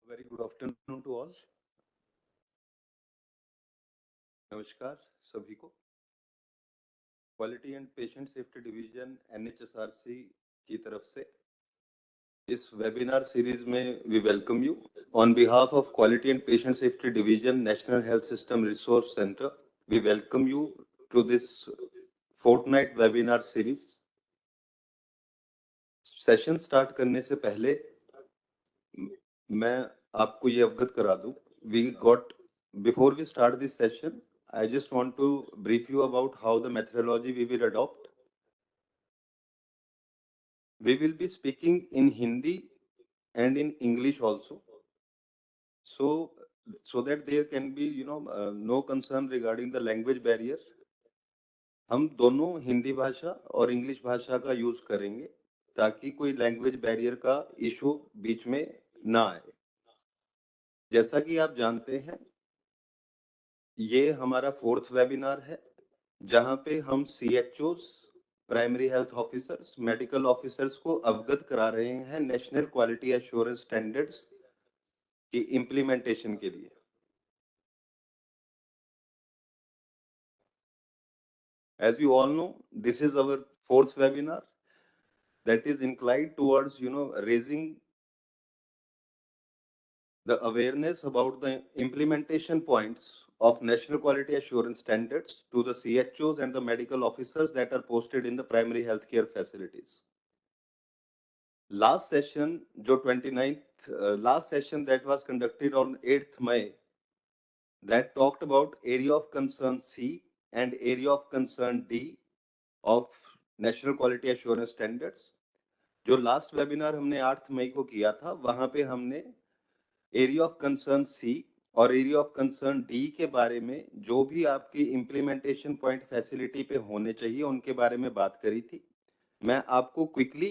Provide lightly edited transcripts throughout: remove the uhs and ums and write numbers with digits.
Very good afternoon to all. नमस्कार सभी को। Quality and patient safety division NHSRC की तरफ से इस वेबिनार सीरीज में we welcome you on behalf of quality and patient safety division National Health System Resource Centre. We welcome you to this fortnight webinar series. Session start करने से पहले मैं आपको ये अवगत करा दूं, before we start this session, I just want to brief you about how the methodology we will adopt. We will be speaking in Hindi and in English also, so that there can be no concern regarding the language barrier. हम दोनों हिंदी भाषा और English भाषा का use करेंगे ताकि कोई language barrier का इशू बीच में ना आए। जैसा कि आप जानते हैं, ये हमारा 4th वेबिनार है जहां पे हम CHOs, primary health officers, medical officers को अवगत करा रहे हैं नेशनल क्वालिटी एश्योरेंस स्टैंडर्ड्स की इम्प्लीमेंटेशन के लिए। As you all know, this is our 4th webinar that is inclined towards raising the awareness about the implementation points of national quality assurance standards to the CHOs and the medical officers that are posted in the primary healthcare facilities. Last session, जो 29th last session that was conducted on 8th May, that talked about area of concern C and area of concern D of National Quality Assurance Standards. जो last webinar हमने 8 मई को किया था, वहां पे हमने area of concern C और area of concern D के बारे में जो भी आपकी इम्प्लीमेंटेशन पॉइंट फैसिलिटी पे होने चाहिए उनके बारे में बात करी थी। मैं आपको क्विकली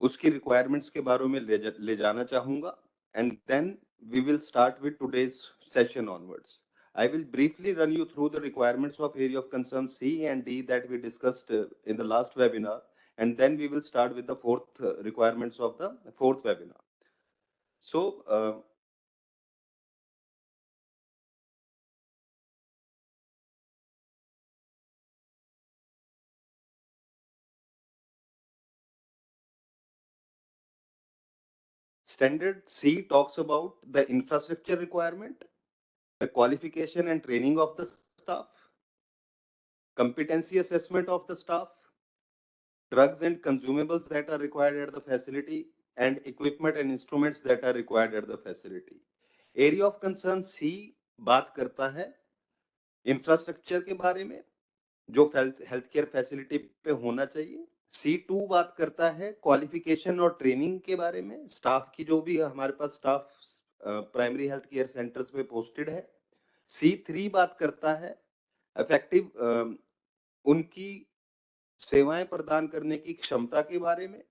उसकी रिक्वायरमेंट्स के बारे में ले जाना चाहूंगा and then we will start with today's session onwards. I will briefly run you through the requirements of area of concern C and D that we discussed in the last webinar, and then we will start with the fourth requirements of the 4th webinar. So, Standard C talks about the infrastructure requirement, the qualification and training of the staff, competency assessment of the staff, drugs and consumables that are required at the facility, and equipment and instruments that are required at the facility. Area of concern C बात करता है infrastructure के बारे में जो health care facility पे होना चाहिए। C2 बात करता है क्वालिफिकेशन और ट्रेनिंग के बारे में, स्टाफ की जो भी हमारे पास staff primary health care centres पे पोस्टेड है। C3 बात करता है इफेक्टिव उनकी सेवाएं प्रदान करने की क्षमता के बारे में,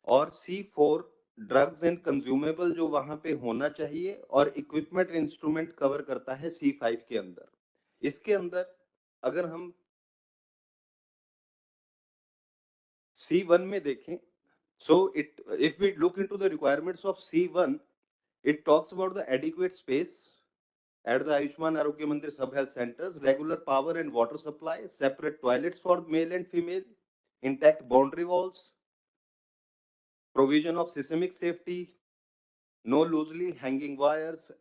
और C4 ड्रग्स एंड कंज्यूमेबल जो वहां पे होना चाहिए, और इक्विपमेंट इंस्ट्रूमेंट कवर करता है C5 के अंदर। इसके अंदर अगर हम C1 में देखें, so if we look into the requirements of C1, it talks about the adequate space at the Ayushman Arogya Mandir sub-health centers, regular power and water supply, separate toilets for male and female, intact boundary walls, provision of seismic safety, no loosely hanging wires,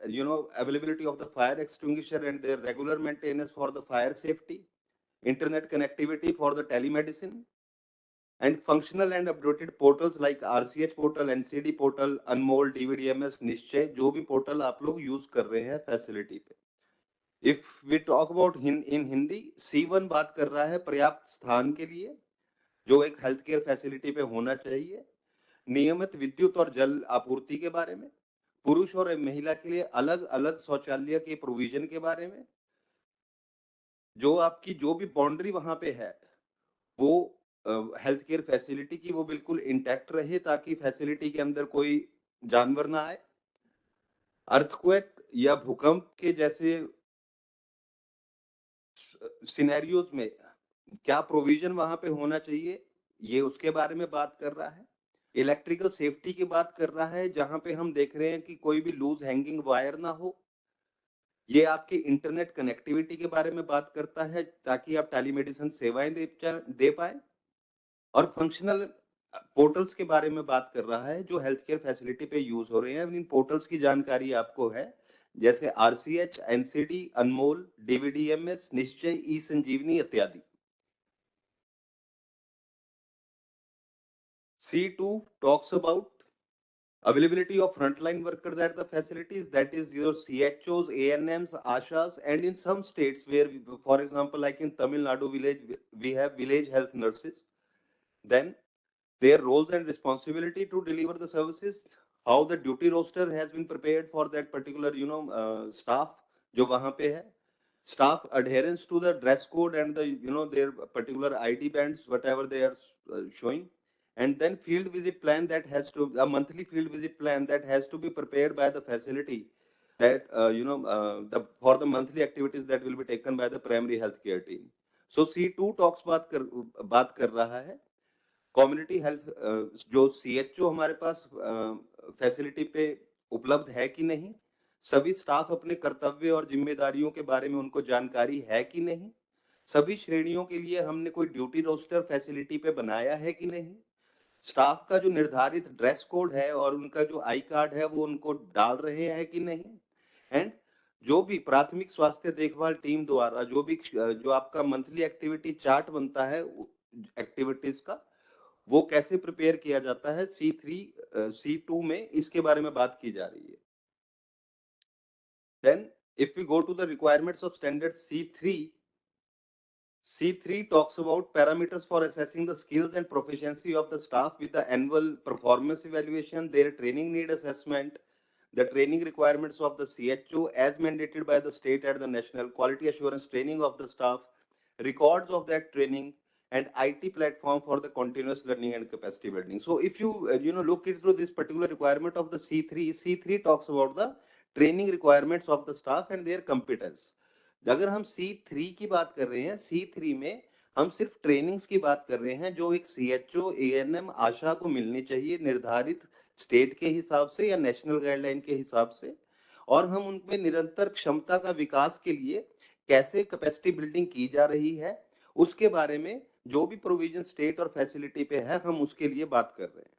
availability of the fire extinguisher and their regular maintenance for the fire safety, internet connectivity for the telemedicine, and functional and updated portals like RCH portal, NCD portal, Anmol, DVDMS, निश्चय जो भी portal आप लोग use कर रहे हैं facility पे। If we talk about in Hindi, C1 बात कर रहा है पर्याप्त स्थान के लिए जो एक हेल्थ केयर फैसिलिटी पे होना चाहिए, नियमित विद्युत और जल आपूर्ति के बारे में, पुरुष और महिला के लिए अलग अलग शौचालय के प्रोविजन के बारे में, जो आपकी जो भी बाउंड्री वहां पे है वो हेल्थ केयर फैसिलिटी की वो बिल्कुल इंटैक्ट रहे ताकि फैसिलिटी के अंदर कोई जानवर ना आए। अर्थक्वेक या भूकंप के जैसे सिनेरियोज में क्या प्रोविजन वहां पे होना चाहिए, ये उसके बारे में बात कर रहा है। इलेक्ट्रिकल सेफ्टी की बात कर रहा है, जहां पे हम देख रहे हैं कि कोई भी लूज हैंगिंग वायर ना हो। ये आपकी इंटरनेट कनेक्टिविटी के बारे में बात करता है, ताकि आप टेलीमेडिसिन सेवाएं दे पाए। और फंक्शनल पोर्टल्स के बारे में बात कर रहा है, जो हेल्थ केयर फैसिलिटी पे यूज हो रहे हैं। इन पोर्टल्स की जानकारी आपको है, जैसे आरसीएच, एनसीडी, अनमोल, डीवीडीएमएस, निश्चय, ई संजीवनी इत्यादि। C2 talks about availability of frontline workers at the facilities, that is your CHOs, ANMs, ASHAs, and in some states where, for example, like in Tamil Nadu village, we have village health nurses. Then their roles and responsibility to deliver the services, how the duty roster has been prepared for that particular, staff जो वहाँ पे है, staff adherence to the dress code and the, their particular ID bands, whatever they are showing. And then field visit plan that has to, a monthly field visit plan that has to be prepared by the facility, that, for the monthly activities that will be taken by the primary healthcare team. So C2 talks बात कर रहा है community health, जो CHO हमारे पास facility पे उपलब्ध है कि नहीं, सभी स्टाफ अपने कर्तव्य और जिम्मेदारियों के बारे में उनको जानकारी है कि नहीं, सभी श्रेणियों के लिए हमने कोई ड्यूटी रोस्टर फैसिलिटी पे बनाया है कि नहीं, स्टाफ का जो निर्धारित ड्रेस कोड है और उनका जो आई कार्ड है वो उनको डाल रहे हैं कि नहीं। एंड जो भी प्राथमिक स्वास्थ्य देखभाल टीम द्वारा जो आपका मंथली एक्टिविटी चार्ट बनता है एक्टिविटीज का, वो कैसे प्रिपेयर किया जाता है, C2 में इसके बारे में बात की जा रही है। Then if we go to the requirements of standard C3 talks about parameters for assessing the skills and proficiency of the staff with the annual performance evaluation, their training need assessment, the training requirements of the CHO as mandated by the state and the national, quality assurance training of the staff, records of that training, and IT platform for the continuous learning and capacity building. So if you look into this particular requirement of the C3 talks about the training requirements of the staff and their competence. अगर हम C3 की बात कर रहे हैं, C3 में हम सिर्फ ट्रेनिंग्स की बात कर रहे हैं, जो एक CHO, ANM, आशा को मिलनी चाहिए निर्धारित स्टेट के हिसाब से या नेशनल गाइडलाइन के हिसाब से, और हम उनमें निरंतर क्षमता का विकास के लिए कैसे कैपेसिटी बिल्डिंग की जा रही है, उसके बारे में जो भी प्रोविजन स्टेट और फैसिलिटी पे है, हम उसके लिए बात कर रहे हैं।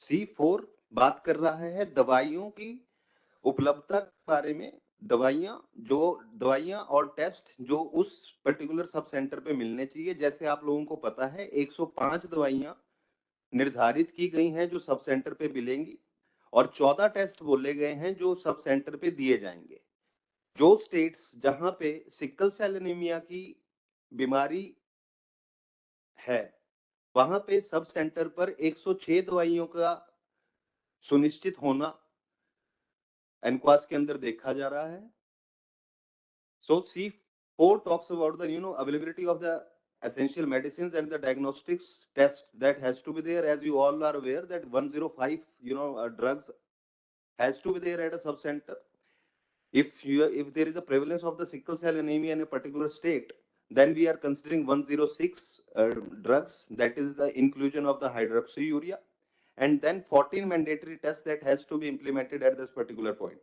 C4 बात कर रहा है दवाइयों की उपलब्धता के बारे में। दवाइयां और टेस्ट जो उस पर्टिकुलर सब सेंटर पे मिलने चाहिए, जैसे आप लोगों को पता है 105 दवाइयां निर्धारित की गई हैं जो सब सेंटर पे मिलेंगी, और 14 टेस्ट बोले गए हैं जो सब सेंटर पे दिए जाएंगे। जो स्टेट्स जहां पे सिकल सेल एनीमिया की बीमारी है, वहां पे सब सेंटर पर 106 दवाइयों का सुनिश्चित होना एनक्वास के अंदर देखा जा रहा है। So C4 talks about the availability of the essential medicines and the diagnostics test that has to be there. As you all are aware that 105 drugs has to be there at a sub center. If there is a prevalence of the sickle cell anemia in a particular state, then we are considering 106 drugs, that is the inclusion of the hydroxyurea, and then 14 mandatory tests that has to be implemented at this particular point.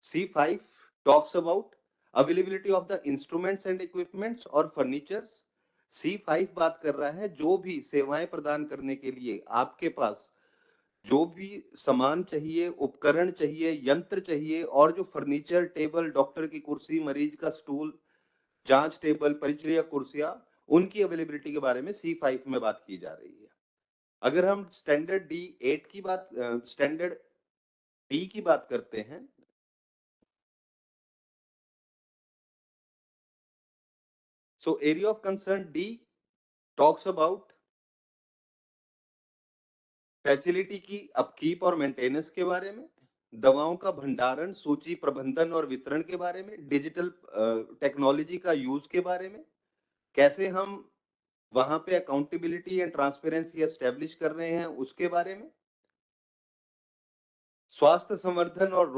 C5 talks about availability of the instruments and equipments और furnitures. C5 बात कर रहा है जो भी सेवाएं प्रदान करने के लिए आपके पास जो भी सामान चाहिए, उपकरण चाहिए, यंत्र चाहिए, और जो फर्नीचर, टेबल, डॉक्टर की कुर्सी, मरीज का स्टूल, जांच टेबल, परिचर्या कुर्सियां, उनकी अवेलेबिलिटी के बारे में C5 में बात की जा रही है। अगर हम स्टैंडर्ड डी की बात करते हैं, so area of concern D talks about facility की अपकीप और मेंटेनेंस के बारे में, दवाओं का भंडारण, सूची प्रबंधन और वितरण के बारे में, डिजिटल टेक्नोलॉजी का यूज के बारे में, कैसे हम वहां पे अकाउंटेबिलिटी एंड ट्रांसपेरेंसी एस्टेब्लिश कर रहे हैं उसके बारे में, स्वास्थ्य संवर्धन और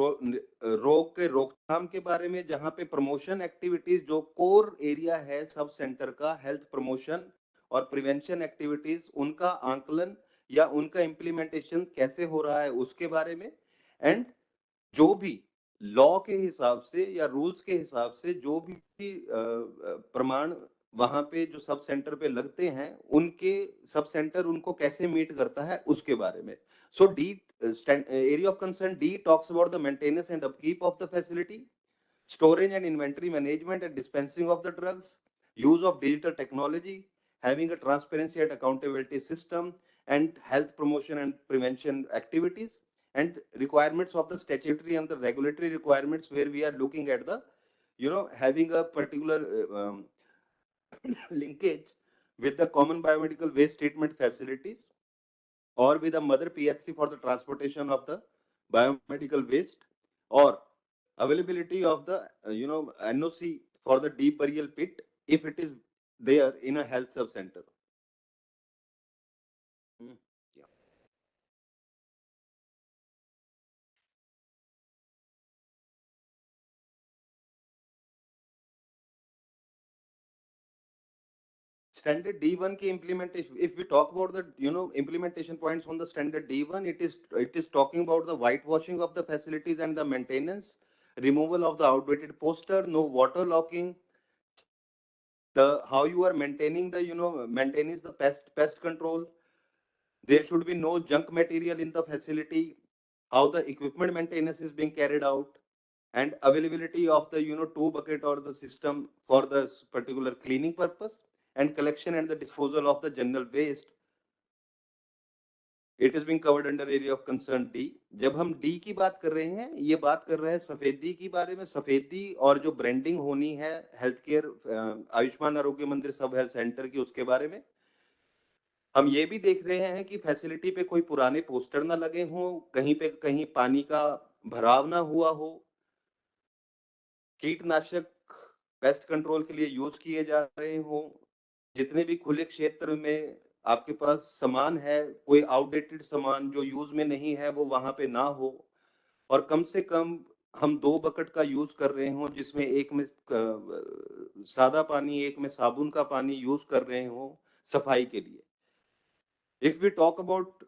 रोग के रोकथाम के बारे में, जहां पे प्रमोशन एक्टिविटीज जो कोर एरिया है सब सेंटर का, हेल्थ प्रमोशन और प्रिवेंशन एक्टिविटीज, उनका आंकलन या उनका इम्प्लीमेंटेशन कैसे हो रहा है उसके बारे में। एंड जो भी लॉ के हिसाब से या रूल्स के हिसाब से जो भी प्रमाण वहां पे जो सब सेंटर पे लगते हैं, उनके सब सेंटर उनको कैसे मीट करता है उसके बारे में। सो D area of concern D talks about the maintenance and upkeep of the facility, storage and inventory management and dispensing of the drugs, use of digital technology, having a transparency and accountability system, and health promotion and prevention activities, and requirements of the statutory and the regulatory requirements, where we are looking at the, having a particular linkage with the common biomedical waste treatment facilities or with a mother PHC for the transportation of the biomedical waste, or availability of the NOC for the deep burial pit if it is there in a health sub center. Yeah. Standard D1 की implementation, if we talk about the implementation points on the standard D1, it is talking about the whitewashing of the facilities and the maintenance, removal of the outdated poster, no water locking, the how you are maintaining the maintenance the pest control. There should be no junk material in the facility, how the equipment maintenance is being carried out, and availability of the two bucket or the system for the particular cleaning purpose, and collection and the disposal of the general waste. It is being covered under area of concern D. जब हम D की बात कर रहे हैं, ये बात कर रहे हैं सफेदी की बारे में, सफेदी और जो ब्रांडिंग होनी है हेल्थ केयर आयुष्मान आरोग्य मंदिर सब हेल्थ सेंटर की, उसके बारे में हम ये भी देख रहे हैं कि फैसिलिटी पे कोई पुराने पोस्टर ना लगे हों, कहीं पे कहीं पानी का भराव ना हुआ हो, कीटनाशक पेस्ट कंट्रोल के लिए यूज किए जा रहे हो, जितने भी खुले क्षेत्र में आपके पास सामान है, कोई आउटडेटेड सामान जो यूज में नहीं है वो वहां पे ना हो, और कम से कम हम 2 बकेट का यूज कर रहे हो, जिसमें एक में सादा पानी, एक में साबुन का पानी यूज कर रहे हो सफाई के लिए। If we talk about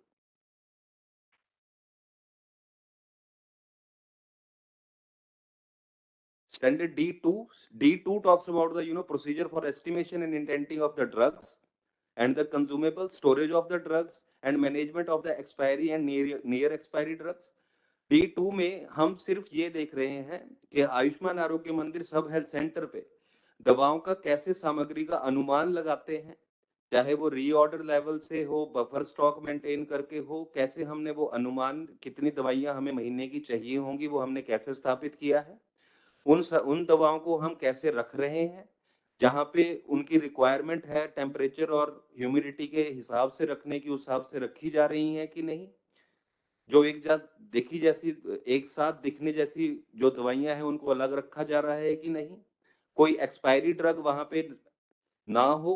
standard D2, D2 talks about the procedure for estimation and intenting of the drugs and the consumable, storage of the drugs and management of the expiry and near expiry drugs. D2 में हम सिर्फ ये देख रहे हैं कि आयुष्मान आरोग्य मंदिर सब हेल्थ सेंटर पे दवाओं का कैसे सामग्री का अनुमान लगाते हैं, चाहे वो रीऑर्डर लेवल से हो, बफर स्टॉक मेंटेन करके हो, कैसे हमने वो अनुमान, कितनी दवाइयां हमें महीने की चाहिए होंगी, वो हमने कैसे स्थापित किया है, उन दवाओं को हम कैसे रख रहे हैं, जहां पे उनकी रिक्वायरमेंट है टेम्परेचर और ह्यूमिडिटी के हिसाब से रखने की, उस हिसाब से रखी जा रही हैं कि नहीं, जो एक साथ देखी जैसी, एक साथ दिखने जैसी जो दवाइयां हैं उनको अलग रखा जा रहा है कि नहीं, कोई एक्सपायरी ड्रग वहां पे ना हो,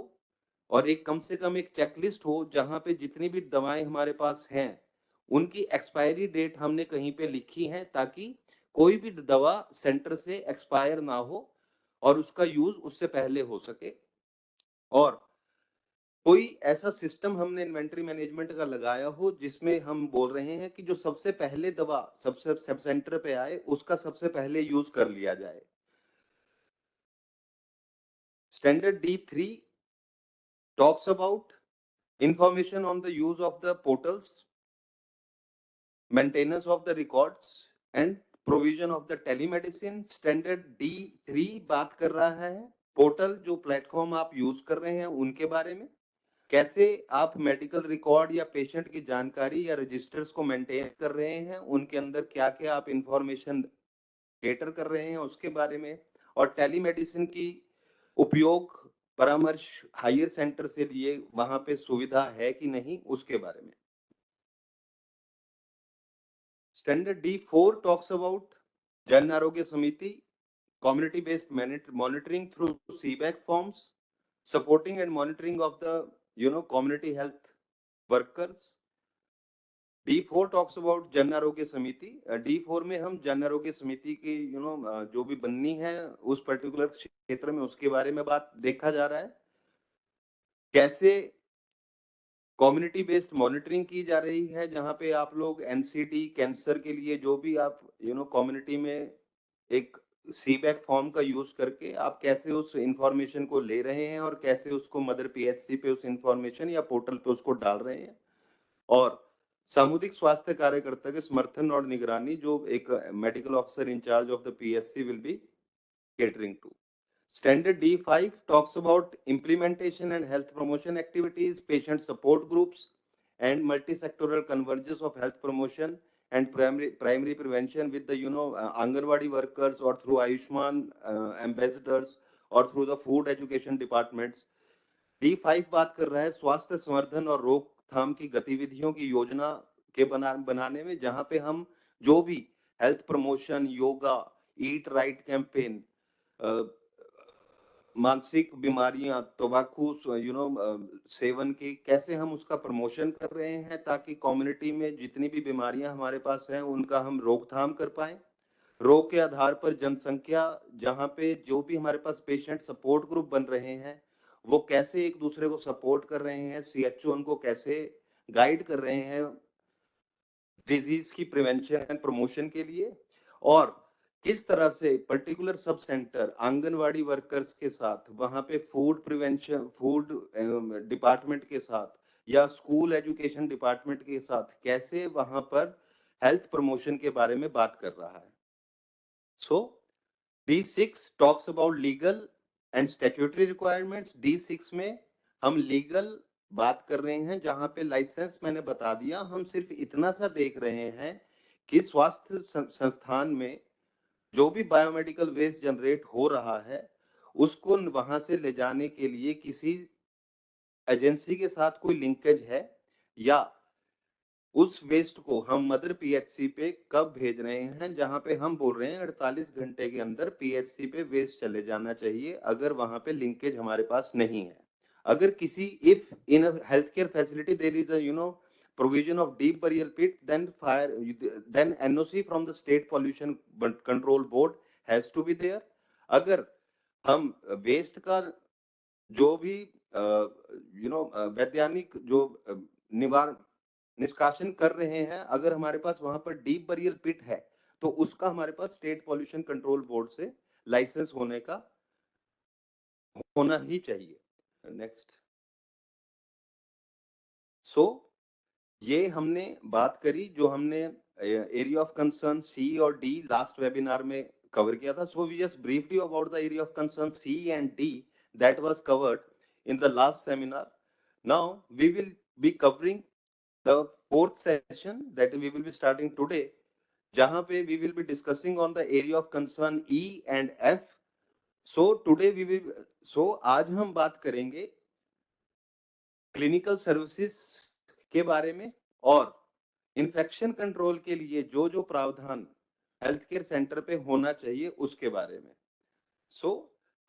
और एक कम से कम एक चेकलिस्ट हो जहां पे जितनी भी दवाएं हमारे पास हैं उनकी एक्सपायरी डेट हमने कहीं पे लिखी है, ताकि कोई भी दवा सेंटर से एक्सपायर ना हो और उसका यूज उससे पहले हो सके। और कोई ऐसा सिस्टम हमने इन्वेंटरी मैनेजमेंट का लगाया हो जिसमें हम बोल रहे हैं कि जो सबसे पहले दवा सबसे सब सेंटर पे आए उसका सबसे पहले यूज कर लिया जाए। Standard D3 talks about information on the use of the portals, maintenance of the records and provision of the telemedicine. Standard D3 बात कर रहा है पोर्टल जो प्लेटफॉर्म आप यूज कर रहे हैं उनके बारे में, कैसे आप मेडिकल रिकॉर्ड या पेशेंट की जानकारी या रजिस्टर्स को मेंटेन कर रहे हैं, उनके अंदर क्या क्या आप इंफॉर्मेशन कैटर कर रहे हैं उसके बारे में, और टेलीमेडिसिन की उपयोग परामर्श हायर सेंटर से लिए वहां पे सुविधा है कि नहीं उसके बारे में। Standard D4 talks about Jan Arogya समिति, community based monitoring through CBAC forms, supporting and monitoring of the community health workers, D4 talks about Jan Arogya समिति. D4 में हम जन आरोग्य समिति की जो भी बननी है उस पर्टिकुलर क्षेत्र में उसके बारे में बात देखा जा रहा है. कैसे कम्युनिटी बेस्ड मॉनिटरिंग की जा रही है, जहां पे आप लोग एनसीटी कैंसर के लिए जो भी आप कम्युनिटी में एक सीबैक फॉर्म का यूज करके आप कैसे उस इंफॉर्मेशन को ले रहे हैं और कैसे उसको मदर पीएचसी पे उस इंफॉर्मेशन या पोर्टल पे उसको डाल रहे हैं. और सामुदायिक स्वास्थ्य कार्यकर्ता के समर्थन और निगरानी जो एक medical officer in charge of the PHC will be catering to. Standard D5 talks about implementation and health promotion activities, patient support groups, and multi-sectoral convergence of health promotion and primary prevention with the Anganwadi workers or through Ayushman ambassadors or through the food education departments. D5 बात कर रहा है स्वास्थ्य संवर्धन और रोकथाम की गतिविधियों की योजना के बनाने में, जहां पे हम जो भी health promotion, yoga, eat right campaign, मानसिक बीमारियां, तंबाकू सेवन की कैसे हम उसका प्रमोशन कर रहे हैं ताकि कम्युनिटी में जितनी भी बीमारियां हमारे पास हैं उनका हम रोकथाम कर पाए. रोग के आधार पर जनसंख्या, जहां पे जो भी हमारे पास पेशेंट सपोर्ट ग्रुप बन रहे हैं वो कैसे एक दूसरे को सपोर्ट कर रहे हैं, सीएचओ उनको कैसे गाइड कर रहे हैं डिजीज की प्रिवेंशन एंड प्रमोशन के लिए, और किस तरह से particular sub centre anganwadi workers के साथ वहां पे फूड प्रिवेंशन, फूड डिपार्टमेंट के साथ या स्कूल एजुकेशन डिपार्टमेंट के साथ कैसे वहां पर हेल्थ प्रमोशन के बारे में बात कर रहा है. सो D6 talks about legal and statutory requirements. D6 में हम लीगल बात कर रहे हैं, जहां पे लाइसेंस मैंने बता दिया, हम सिर्फ इतना सा देख रहे हैं कि स्वास्थ्य संस्थान में जो भी बायोमेडिकल वेस्ट जनरेट हो रहा है उसको वहां से ले जाने के लिए किसी एजेंसी के साथ कोई लिंकेज है, या उस वेस्ट को हम मदर पीएचसी पे कब भेज रहे हैं, जहां पे हम बोल रहे हैं 48 घंटे के अंदर पीएचसी पे वेस्ट चले जाना चाहिए अगर वहां पे लिंकेज हमारे पास नहीं है. अगर किसी if in a health care facility there is a provision of deep burial pit, then NOC from the state pollution control board has to be there. अगर हम वेस्ट का जो भी वैज्ञानिक जो निष्कासन कर रहे हैं, अगर हमारे पास वहां पर डीप बरियल पिट है तो उसका हमारे पास स्टेट पॉल्यूशन कंट्रोल बोर्ड से लाइसेंस होना ही चाहिए. नेक्स्ट. सो ये हमने बात करी जो हमने एरिया ऑफ कंसर्न सी और डी लास्ट वेबिनार में कवर किया था. So we just briefed you about the area of concern C and D that was covered in the last seminar. Now we will be covering the fourth session that we will be starting today, jahan pe we will be discussing on the area of concern E and F. So today we will, so आज हम बात करेंगे clinical services के बारे में और infection control के लिए जो जो प्रावधान हेल्थ केयर सेंटर पे होना चाहिए उसके बारे में. सो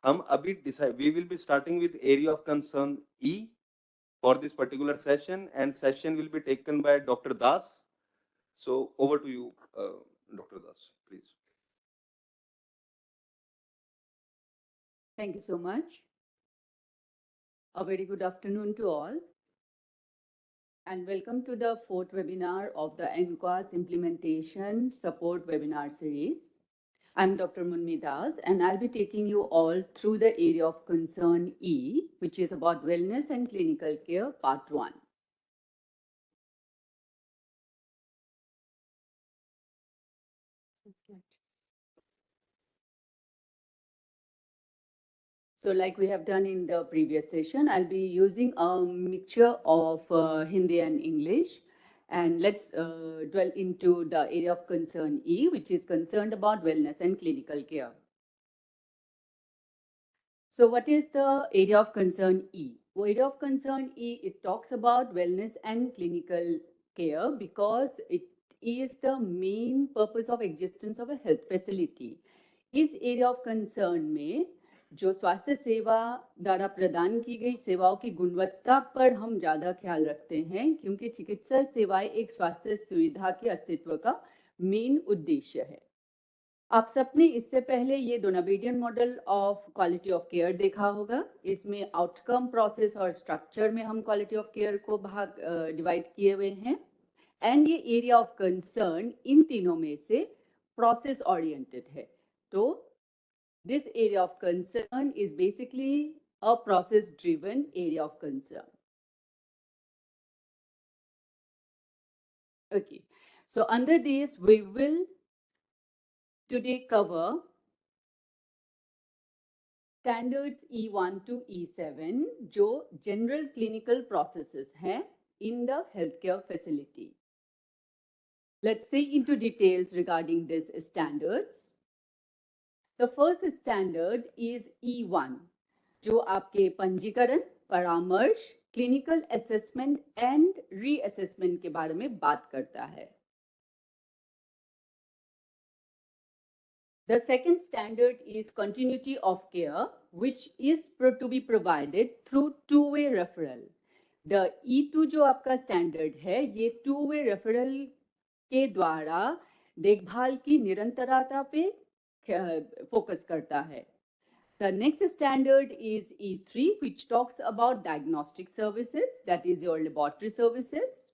हम अभी decide, we will be starting with area of concern E for this particular session, and session will be taken by Dr. Das. So over to you, Dr. Das, please. Thank you so much. A very good afternoon to all, and welcome to the fourth webinar of the NQAS Implementation Support Webinar Series. I'm Dr. Munmi Das, and I'll be taking you all through the area of concern E, which is about wellness and clinical care, part 1. So like we have done in the previous session, I'll be using a mixture of Hindi and English. And let's dwell into the area of concern E, which is concerned about wellness and clinical care. So what is the area of concern E? Well, area of concern E, it talks about wellness and clinical care because it is the main purpose of existence of a health facility. इस area of concern में जो स्वास्थ्य सेवा द्वारा प्रदान की गई सेवाओं की गुणवत्ता पर हम ज़्यादा ख्याल रखते हैं, क्योंकि चिकित्सा सेवाएं एक स्वास्थ्य सुविधा के अस्तित्व का मेन उद्देश्य है। आप सबने इससे पहले ये Donabedian model of quality of care देखा होगा। इसमें आउटकम, प्रोसेस और स्ट्रक्चर में हम क्वालिटी ऑफ केयर को भाग डिवाइड किए हुए हैं। एंड ये एरिया ऑफ कंसर्न इन तीनों में से प्रोसेस ओरिएंटेड है। तो this area of concern is basically a process driven area of concern. Okay, so under this we will today cover standards E1 to E7 जो general clinical processes हैं in the healthcare facility. Let's see into details regarding these standards. The first standard is E1 जो आपके पंजीकरण, परामर्श, clinical assessment and reassessment के बारे में बात करता है। The second standard is continuity of care, which is to be provided through two-way referral. The E2 जो आपका स्टैंडर्ड है, ये two-way referral के द्वारा देखभाल की निरंतरता पे फोकस करता है। The next standard is E3, which talks about diagnostic services, that is your laboratory services.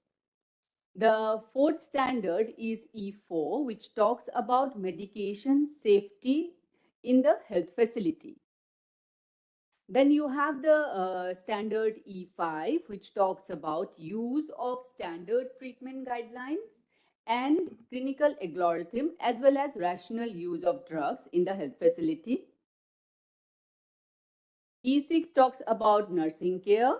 The fourth standard is E4, which talks about medication safety in the health facility. Then you have the standard E5, which talks about use of standard treatment guidelines and clinical algorithm, as well as rational use of drugs in the health facility. E6 talks about nursing care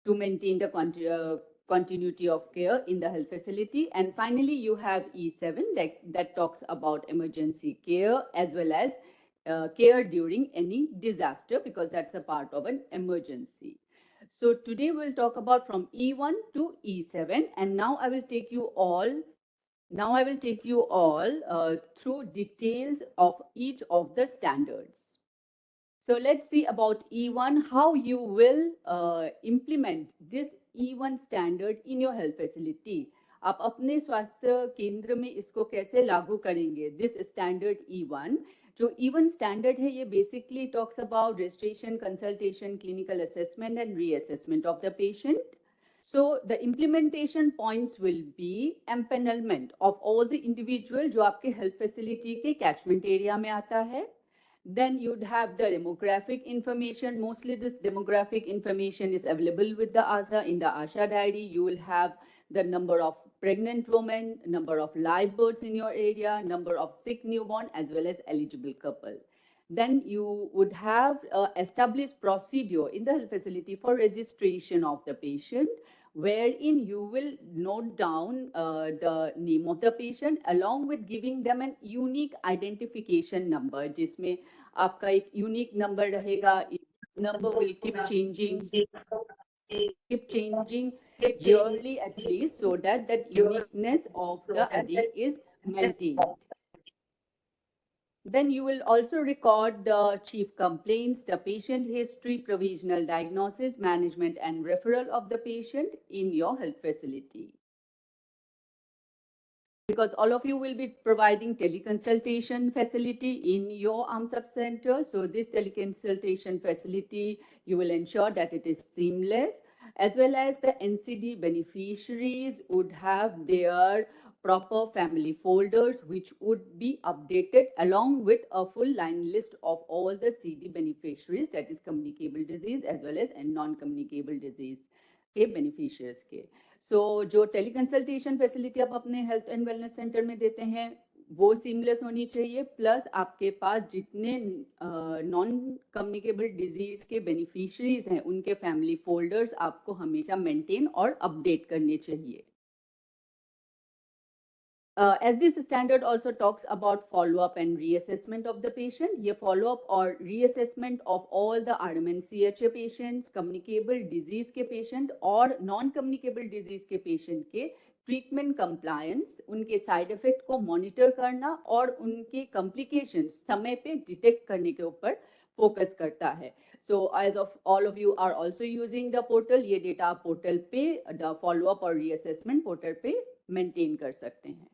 to maintain the continuity of care in the health facility. And finally, you have E7 that talks about emergency care as well as care during any disaster, because that's a part of an emergency. So today we'll talk about from E1 to E7, and now I will take you all through details of each of the standards. So let's see about E1, how you will implement this E1 standard in your health facility. आप अपने स्वास्थ्य केंद्र में इसको कैसे लागू करेंगे? This standard E1, जो E1 standard है, ये basically talks about registration, consultation, clinical assessment and reassessment of the patient. So the implementation points will be empanelment of all the individual जो आपके health facility के catchment area में आता है. Then you'd have the demographic information. Mostly this demographic information is available with the ASA. In the ASHA diary, you will have the number of pregnant women, number of live births in your area, number of sick newborn, as well as eligible couple. Then you would have established procedure in the health facility for registration of the patient, wherein you will note down the name of the patient along with giving them an unique identification number, जिसमें आपका एक unique number रहेगा. Number will keep changing yearly at least, so that uniqueness of the ID is maintained. Then you will also record the chief complaints, the patient history, provisional diagnosis, management and referral of the patient in your health facility. Because all of you will be providing teleconsultation facility in your AMSUP center. So this teleconsultation facility, you will ensure that it is seamless, as well as the NCD beneficiaries would have their proper family folders, which would be updated along with a full line list of all the CD beneficiaries, that is communicable disease as well as non-communicable disease के beneficiaries के. So जो teleconsultation facility आप अपने health and wellness centre में देते हैं वो seamless होनी चाहिए, प्लस आपके पास जितने नॉन कम्युनिकेबल डिजीज के बेनिफिशियरीज हैं उनके फैमिली फोल्डर्स आपको हमेशा मेंटेन और अपडेट करने चाहिए. As this standard also talks about follow-up and reassessment of the patient, ये follow-up और reassessment of all the RMN-CHA patients, communicable disease के patient और non-communicable disease के patient के treatment compliance, उनके side effect को monitor करना और उनके complications समय पे detect करने के ऊपर फोकस करता है. So as of all of you are also using the portal, ये डेटा आप पोर्टल पे द फॉलोअप और रीअसेसमेंट पोर्टल पे मेंटेन कर सकते हैं.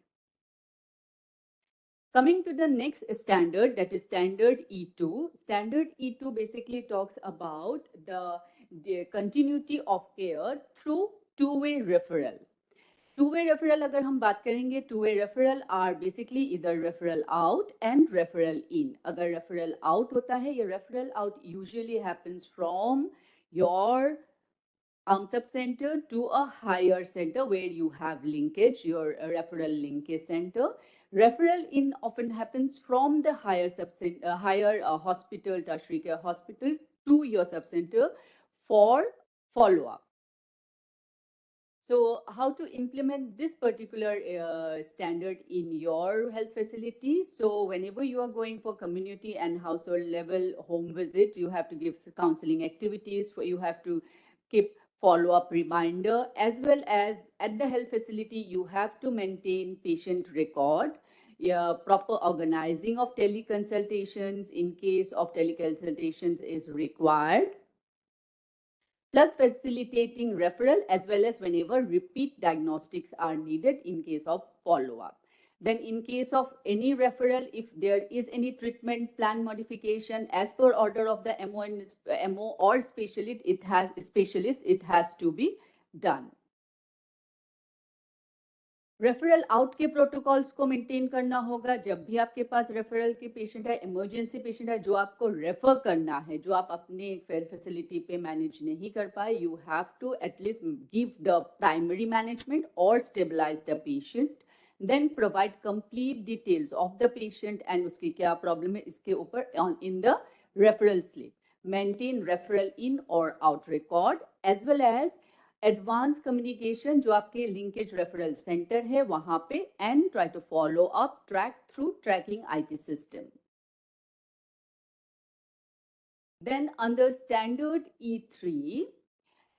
Coming to the next standard, that is standard E2. Standard E2 basically talks about the continuity of care through two-way referral. Two-way referral अगर हम बात करेंगे, two-way referral are basically either referral out and referral in. अगर referral out होता है, ये referral out usually happens from your sub-center to a higher center where you have linkage, your referral linkage center. Referral in often happens from the higher hospital, tertiary care hospital to your sub-center for follow-up. So how to implement this particular standard in your health facility? So whenever you are going for community and household level home visit, you have to give counseling activities, you have to keep follow-up reminder, as well as at the health facility, you have to maintain patient record, proper organizing of teleconsultations in case of teleconsultations is required, plus facilitating referral as well as whenever repeat diagnostics are needed in case of follow-up. Then in case of any referral, if there is any treatment plan modification as per order of the MO or specialist, it has to be done. Referral out के protocols को maintain करना होगा. जब भी आपके पास referral के patient है, emergency patient है जो आपको रेफर करना है, जो आप अपने फैसिलिटी पे मैनेज नहीं कर पाए, you have to at least give the primary management और stabilise the patient, then provide complete details of the patient and उसकी क्या प्रॉब्लम है इसके ऊपर in the referral slip. Maintain referral in और out record as well as advance communication जो आपके linkage referral centre है वहां पे, and try to follow up track through tracking IT system. Then under standard E3,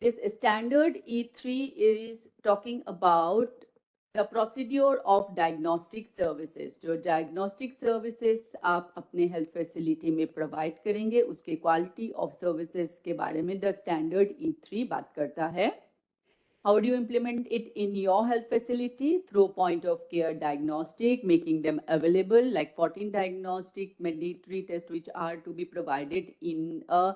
this standard E3 is talking about the procedure of diagnostic services. जो diagnostic services आप अपने health facility में provide करेंगे, उसके quality of services के बारे में the standard E3 बात करता है. How do you implement it in your health facility? Through point of care diagnostic, making them available, like 14 diagnostic mandatory tests which are to be provided in a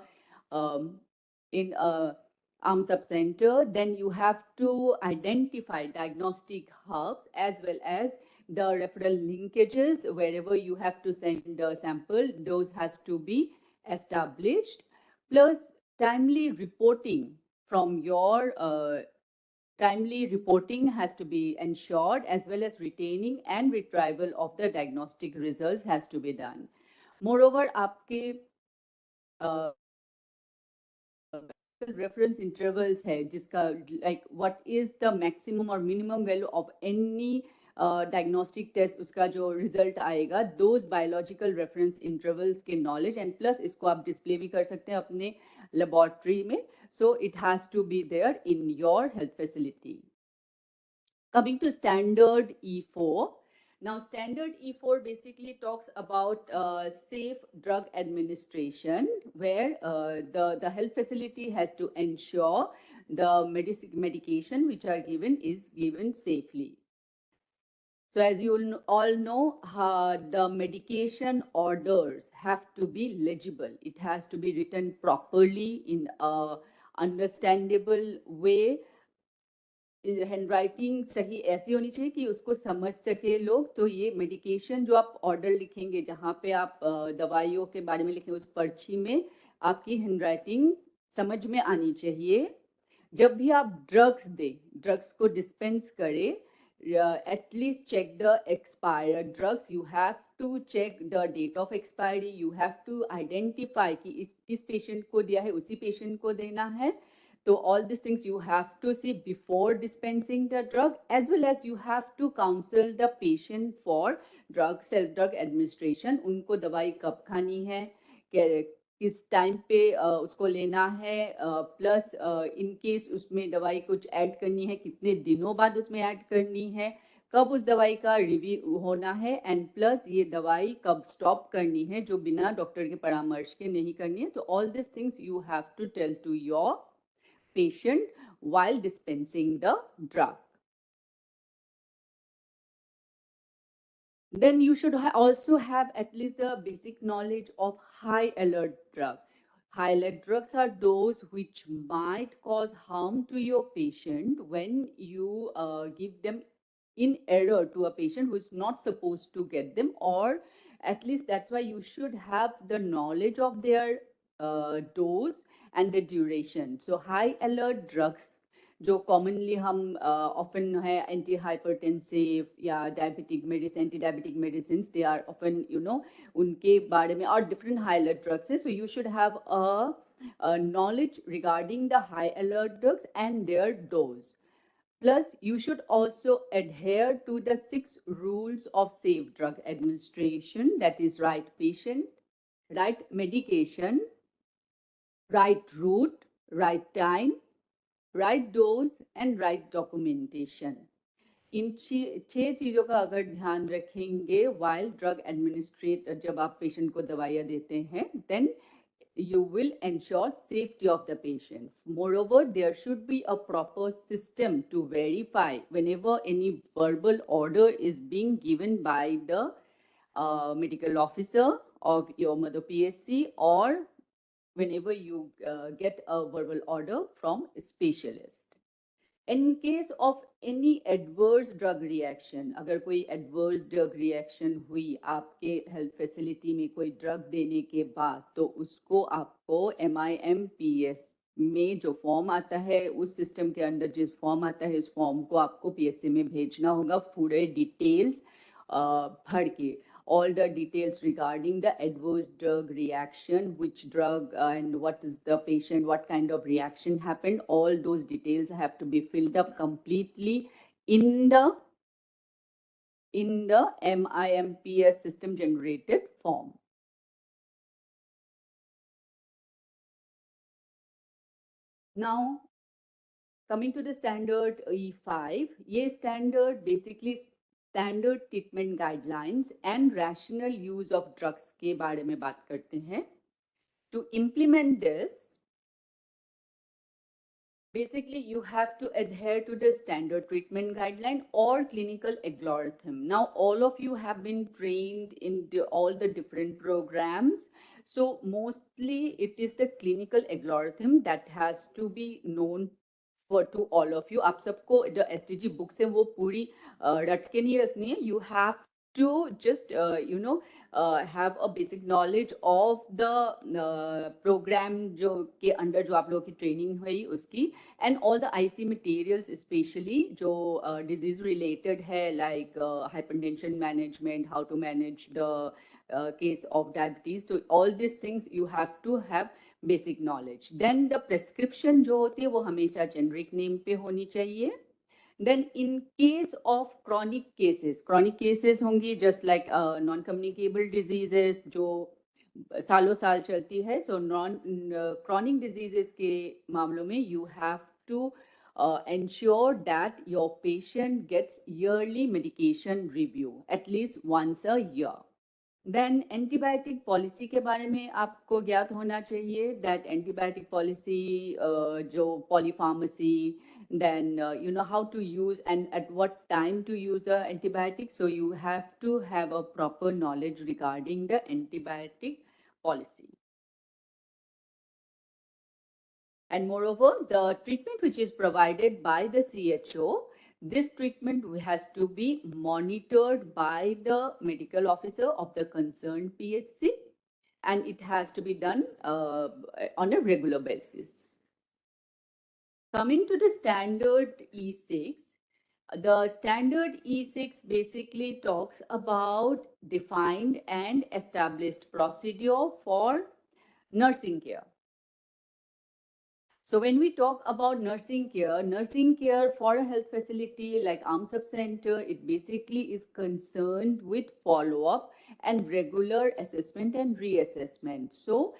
sub-center. Then you have to identify diagnostic hubs as well as the referral linkages. Wherever you have to send the sample, those has to be established. Plus timely reporting from your timely reporting has to be ensured, as well as retaining and retrieval of the diagnostic results has to be done. Moreover, आपके reference intervals है जिसका like what is the maximum or minimum value of any diagnostic test, उसका जो result आएगा, those biological reference intervals के knowledge, and plus इसको आप display भी कर सकते हैं अपने laboratory में. So it has to be there in your health facility. Coming to standard E4. Now standard E4 basically talks about safe drug administration, where the health facility has to ensure the medication which are given is given safely. So as you all know, the medication orders have to be legible. It has to be written properly in a understandable way. Handwriting सही ऐसी होनी चाहिए कि उसको समझ सके लोग. तो ये मेडिकेशन जो आप ऑर्डर लिखेंगे, जहाँ पे आप दवाइयों के बारे में लिखेंगे, उस पर्ची में आपकी हैंडराइटिंग समझ में आनी चाहिए. जब भी आप ड्रग्स दें, ड्रग्स को डिस्पेंस करें, at least check the expired drugs. You have to check the date of expiry. You have to identify कि इस पेशेंट को दिया है उसी पेशेंट को देना है. So all these things you have to see before dispensing the drug, as well as you have to counsel the patient for self-drug administration. उनको दवाई कब खानी है, किस टाइम पे उसको लेना है, प्लस इन केस उसमें दवाई कुछ ऐड करनी है, कितने दिनों बाद उसमें ऐड करनी है, कब उस दवाई का रिव्यू होना है एंड प्लस ये दवाई कब स्टॉप करनी है जो बिना डॉक्टर के परामर्श के नहीं करनी है. तो all this things you have to tell to your patient while dispensing the drug. Then you should also have at least the basic knowledge of high alert drug. High alert drugs are those which might cause harm to your patient when you give them in error to a patient who is not supposed to get them, or at least that's why you should have the knowledge of their dose and the duration. So high alert drugs जो commonly हम often है anti hypertensive या diabetic medicine, anti diabetic medicine, they are often उनके बारे में, और different high alert drugs है. So you should have a knowledge regarding the high alert drugs and their dose. Plus, you should also adhere to the 6 rules of safe drug administration, that is right patient, right medication, right route, right time, right dose and right documentation. इन 6 चीजों का अगर ध्यान रखेंगे while drug administrate, जब आप patient को दवाइयाँ देते हैं, then you will ensure safety of the patient. Moreover, there should be a proper system to verify whenever any verbal order is being given by the medical officer of your mother PSC, or whenever you get a verbal order from a specialist. In case of any adverse drug reaction, अगर कोई adverse drug reaction हुई आपके health facility में कोई drug देने के बाद, तो उसको आपको MIMPS में जो फॉर्म आता है, उस सिस्टम के अंदर जिस फॉर्म आता है, उस फॉर्म को आपको PSC में भेजना होगा, पूरे डिटेल्स भर के. All the details regarding the adverse drug reaction, which drug and what is the patient, what kind of reaction happened, all those details have to be filled up completely in the MIMPS system generated form. Now, coming to the standard E5, ये standard basically standard treatment guidelines and rational use of drugs के बारे में बात करते हैं. To implement this, basically you have to adhere to the standard treatment guideline or clinical algorithm. Now all of you have been trained in all the different programs, so mostly it is the clinical algorithm that has to be known to all of you. आप सबको जो STG books है वो पूरी रट के नहीं रखनी है. You have to just have a basic knowledge of the program जो के अंदर जो आप लोगों की ट्रेनिंग हुई उसकी, and all the IC materials especially जो disease related है, like hypertension management, how to manage the case of diabetes. So all these things you have to have basic knowledge. Then the prescription जो होती है वो हमेशा generic name पे होनी चाहिए. Then in case of chronic cases होंगी just like non communicable diseases जो सालों साल चलती है. सो नॉन क्रॉनिक डिजीजेस के मामलों में you have to ensure that your patient gets yearly medication review at least once a year. देन एंटीबायोटिक पॉलिसी के बारे में आपको ज्ञात होना चाहिए. दैट एंटीबायोटिक पॉलिसी जो polypharmacy, then you know how to use and at what time to use the antibiotic. So you have to have a proper knowledge regarding the antibiotic policy. And moreover, the treatment which is provided by the CHO, this treatment has to be monitored by the medical officer of the concerned PHC, and it has to be done on a regular basis. Coming to the standard E6, the standard E6 basically talks about defined and established procedure for nursing care. So when we talk about nursing care for a health facility like AMSUP Center, it basically is concerned with follow-up and regular assessment and reassessment. So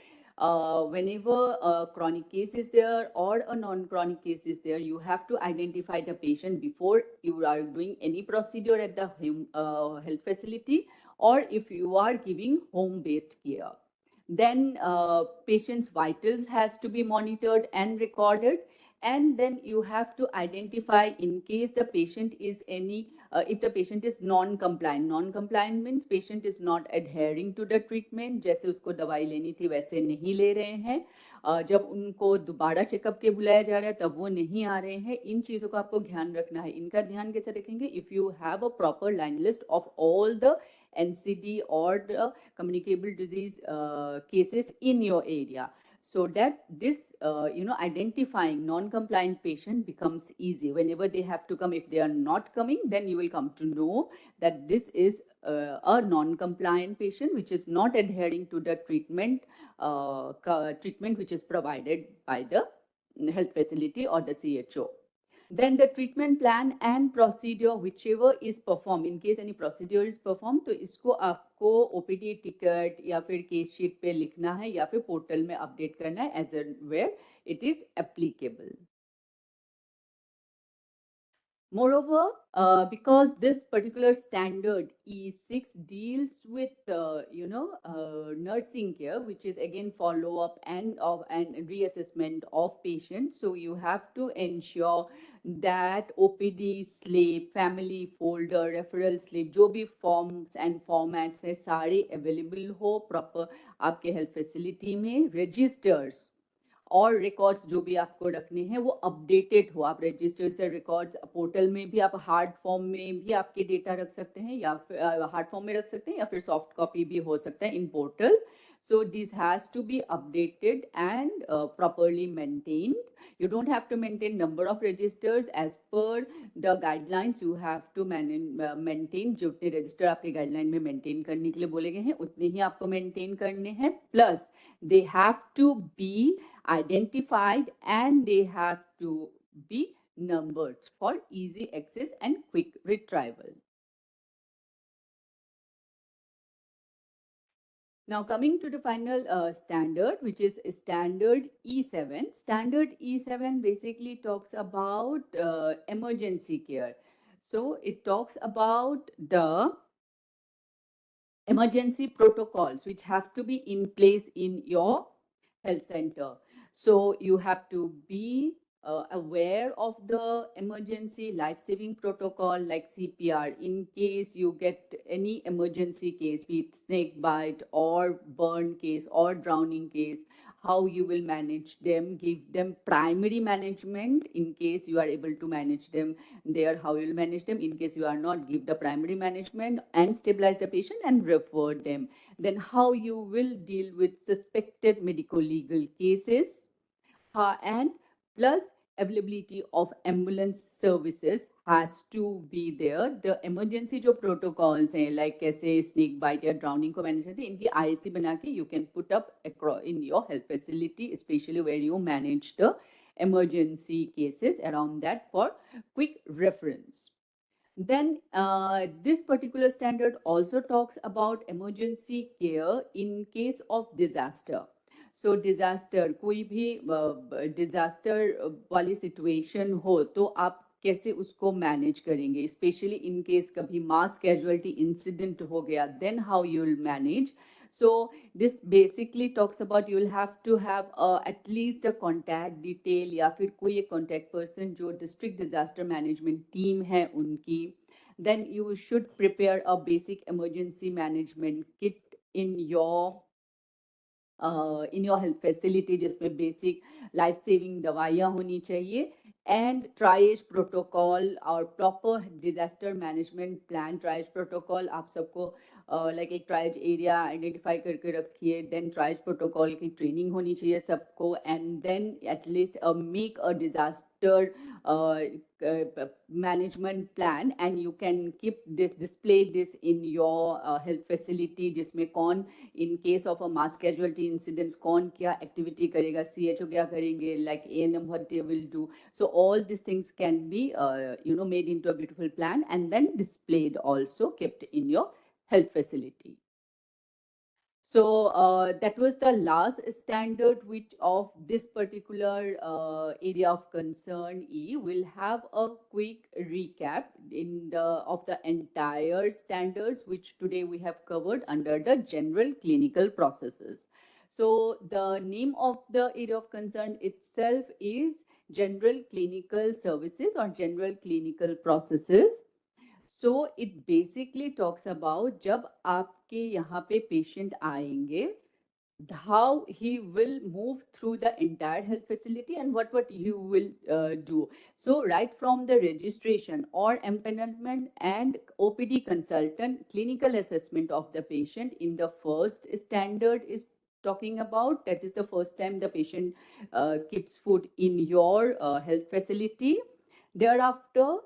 whenever a chronic case is there or a non-chronic case is there, you have to identify the patient before you are doing any procedure at the health facility, or if you are giving home-based care. Then patient's vitals has to be monitored and recorded. And then you have to identify in case the patient is if the patient is non-compliant. Non-compliant means patient is not adhering to the treatment, जैसे उसको दवाई लेनी थी वैसे नहीं ले रहे हैं, जब उनको दोबारा चेकअप के बुलाया जा रहा है तब वो नहीं आ रहे हैं. इन चीज़ों का आपको ध्यान रखना है. इनका ध्यान कैसे रखेंगे? If you have a proper line list of all the NCD or the communicable disease cases in your area, so that this identifying non-compliant patient becomes easy. Whenever they have to come, if they are not coming, then you will come to know that this is a non-compliant patient which is not adhering to the treatment which is provided by the health facility or the CHO. Then the treatment plan and procedure, whichever is performed, in case any procedure is performed, तो इसको आपको OPD ticket या फिर case sheet पे लिखना है या फिर portal में update करना है as and where it is applicable. Moreover, because this particular standard E6 deals with nursing care, which is again follow-up and reassessment of patients, so you have to ensure that OPD slip, family folder, referral slip, जो भी forms and formats है सारे available हो proper आपके health facility में, registers और records जो भी आपको रखने हैं वो अपडेटेड हो. आप रजिस्टर से रिकॉर्ड्स पोर्टल में भी आप हार्ड फॉर्म में भी आपके डेटा रख सकते हैं या फिर हार्ड फॉर्म में रख सकते हैं या फिर सॉफ्ट कॉपी भी हो सकता है in portal. So this has to be updated and properly maintained. You don't have to maintain number of registers as per the guidelines. You have to maintain जितने register आपके guideline में maintain करने के लिए बोले गए हैं उतने ही आपको maintain करने हैं. Plus they have to be identified and they have to be numbered for easy access and quick retrieval. Now coming to the final standard, which is standard E7. Standard E7 basically talks about emergency care. So it talks about the emergency protocols which have to be in place in your health center. So you have to be aware of the emergency life-saving protocol like CPR in case you get any emergency case, be it snake bite or burn case or drowning case, how you will manage them, give them primary management in case you are able to manage them there, how you will manage them. In case you are not, give the primary management and stabilize the patient and refer them. Then how you will deal with suspected medico-legal cases, and plus availability of ambulance services has to be there. The emergency जो protocols हैं like कैसे snake bite या drowning को manage करते हैं, इनकी IC बना के you can put up in your health facility, especially where you manage the emergency cases around that for quick reference. Then this particular standard also talks about emergency care in case of disaster. So disaster, कोई भी disaster वाली situation हो तो आप कैसे उसको manage करेंगे, especially in case कभी mass casualty incident हो गया, then how you will manage. So this basically talks about you will have to have at least a contact detail या फिर कोई एक contact person जो district disaster management team है उनकी. Then you should prepare a basic emergency management kit in your health facility जिसमें basic life saving दवाइयाँ होनी चाहिए and triage protocol और proper disaster management plan. Triage protocol आप सबको like एक triage area identify करके रखिए, then triage protocol की training होनी चाहिए सबको, and then at least make a disaster management plan and you can keep this, display this in your health facility जिसमें कौन in case of a mass casualty incidents कौन क्या activity करेगा, CHO क्या करेंगे, like ANM what they will do. So all these things can be made into a beautiful plan and then displayed also, kept in your health facility. So that was the last standard which of this particular area of concern E. We'll have a quick recap in the of the entire standards which today we have covered under the general clinical processes. So the name of the area of concern itself is general clinical services or general clinical processes. So it basically talks about जब आपके यहाँ पे patient आएंगे, how he will move through the entire health facility and what you will do. So right from the registration or empanelment and OPD consultant, clinical assessment of the patient in the first standard is talking about, that is the first time the patient keeps foot in your health facility. Thereafter,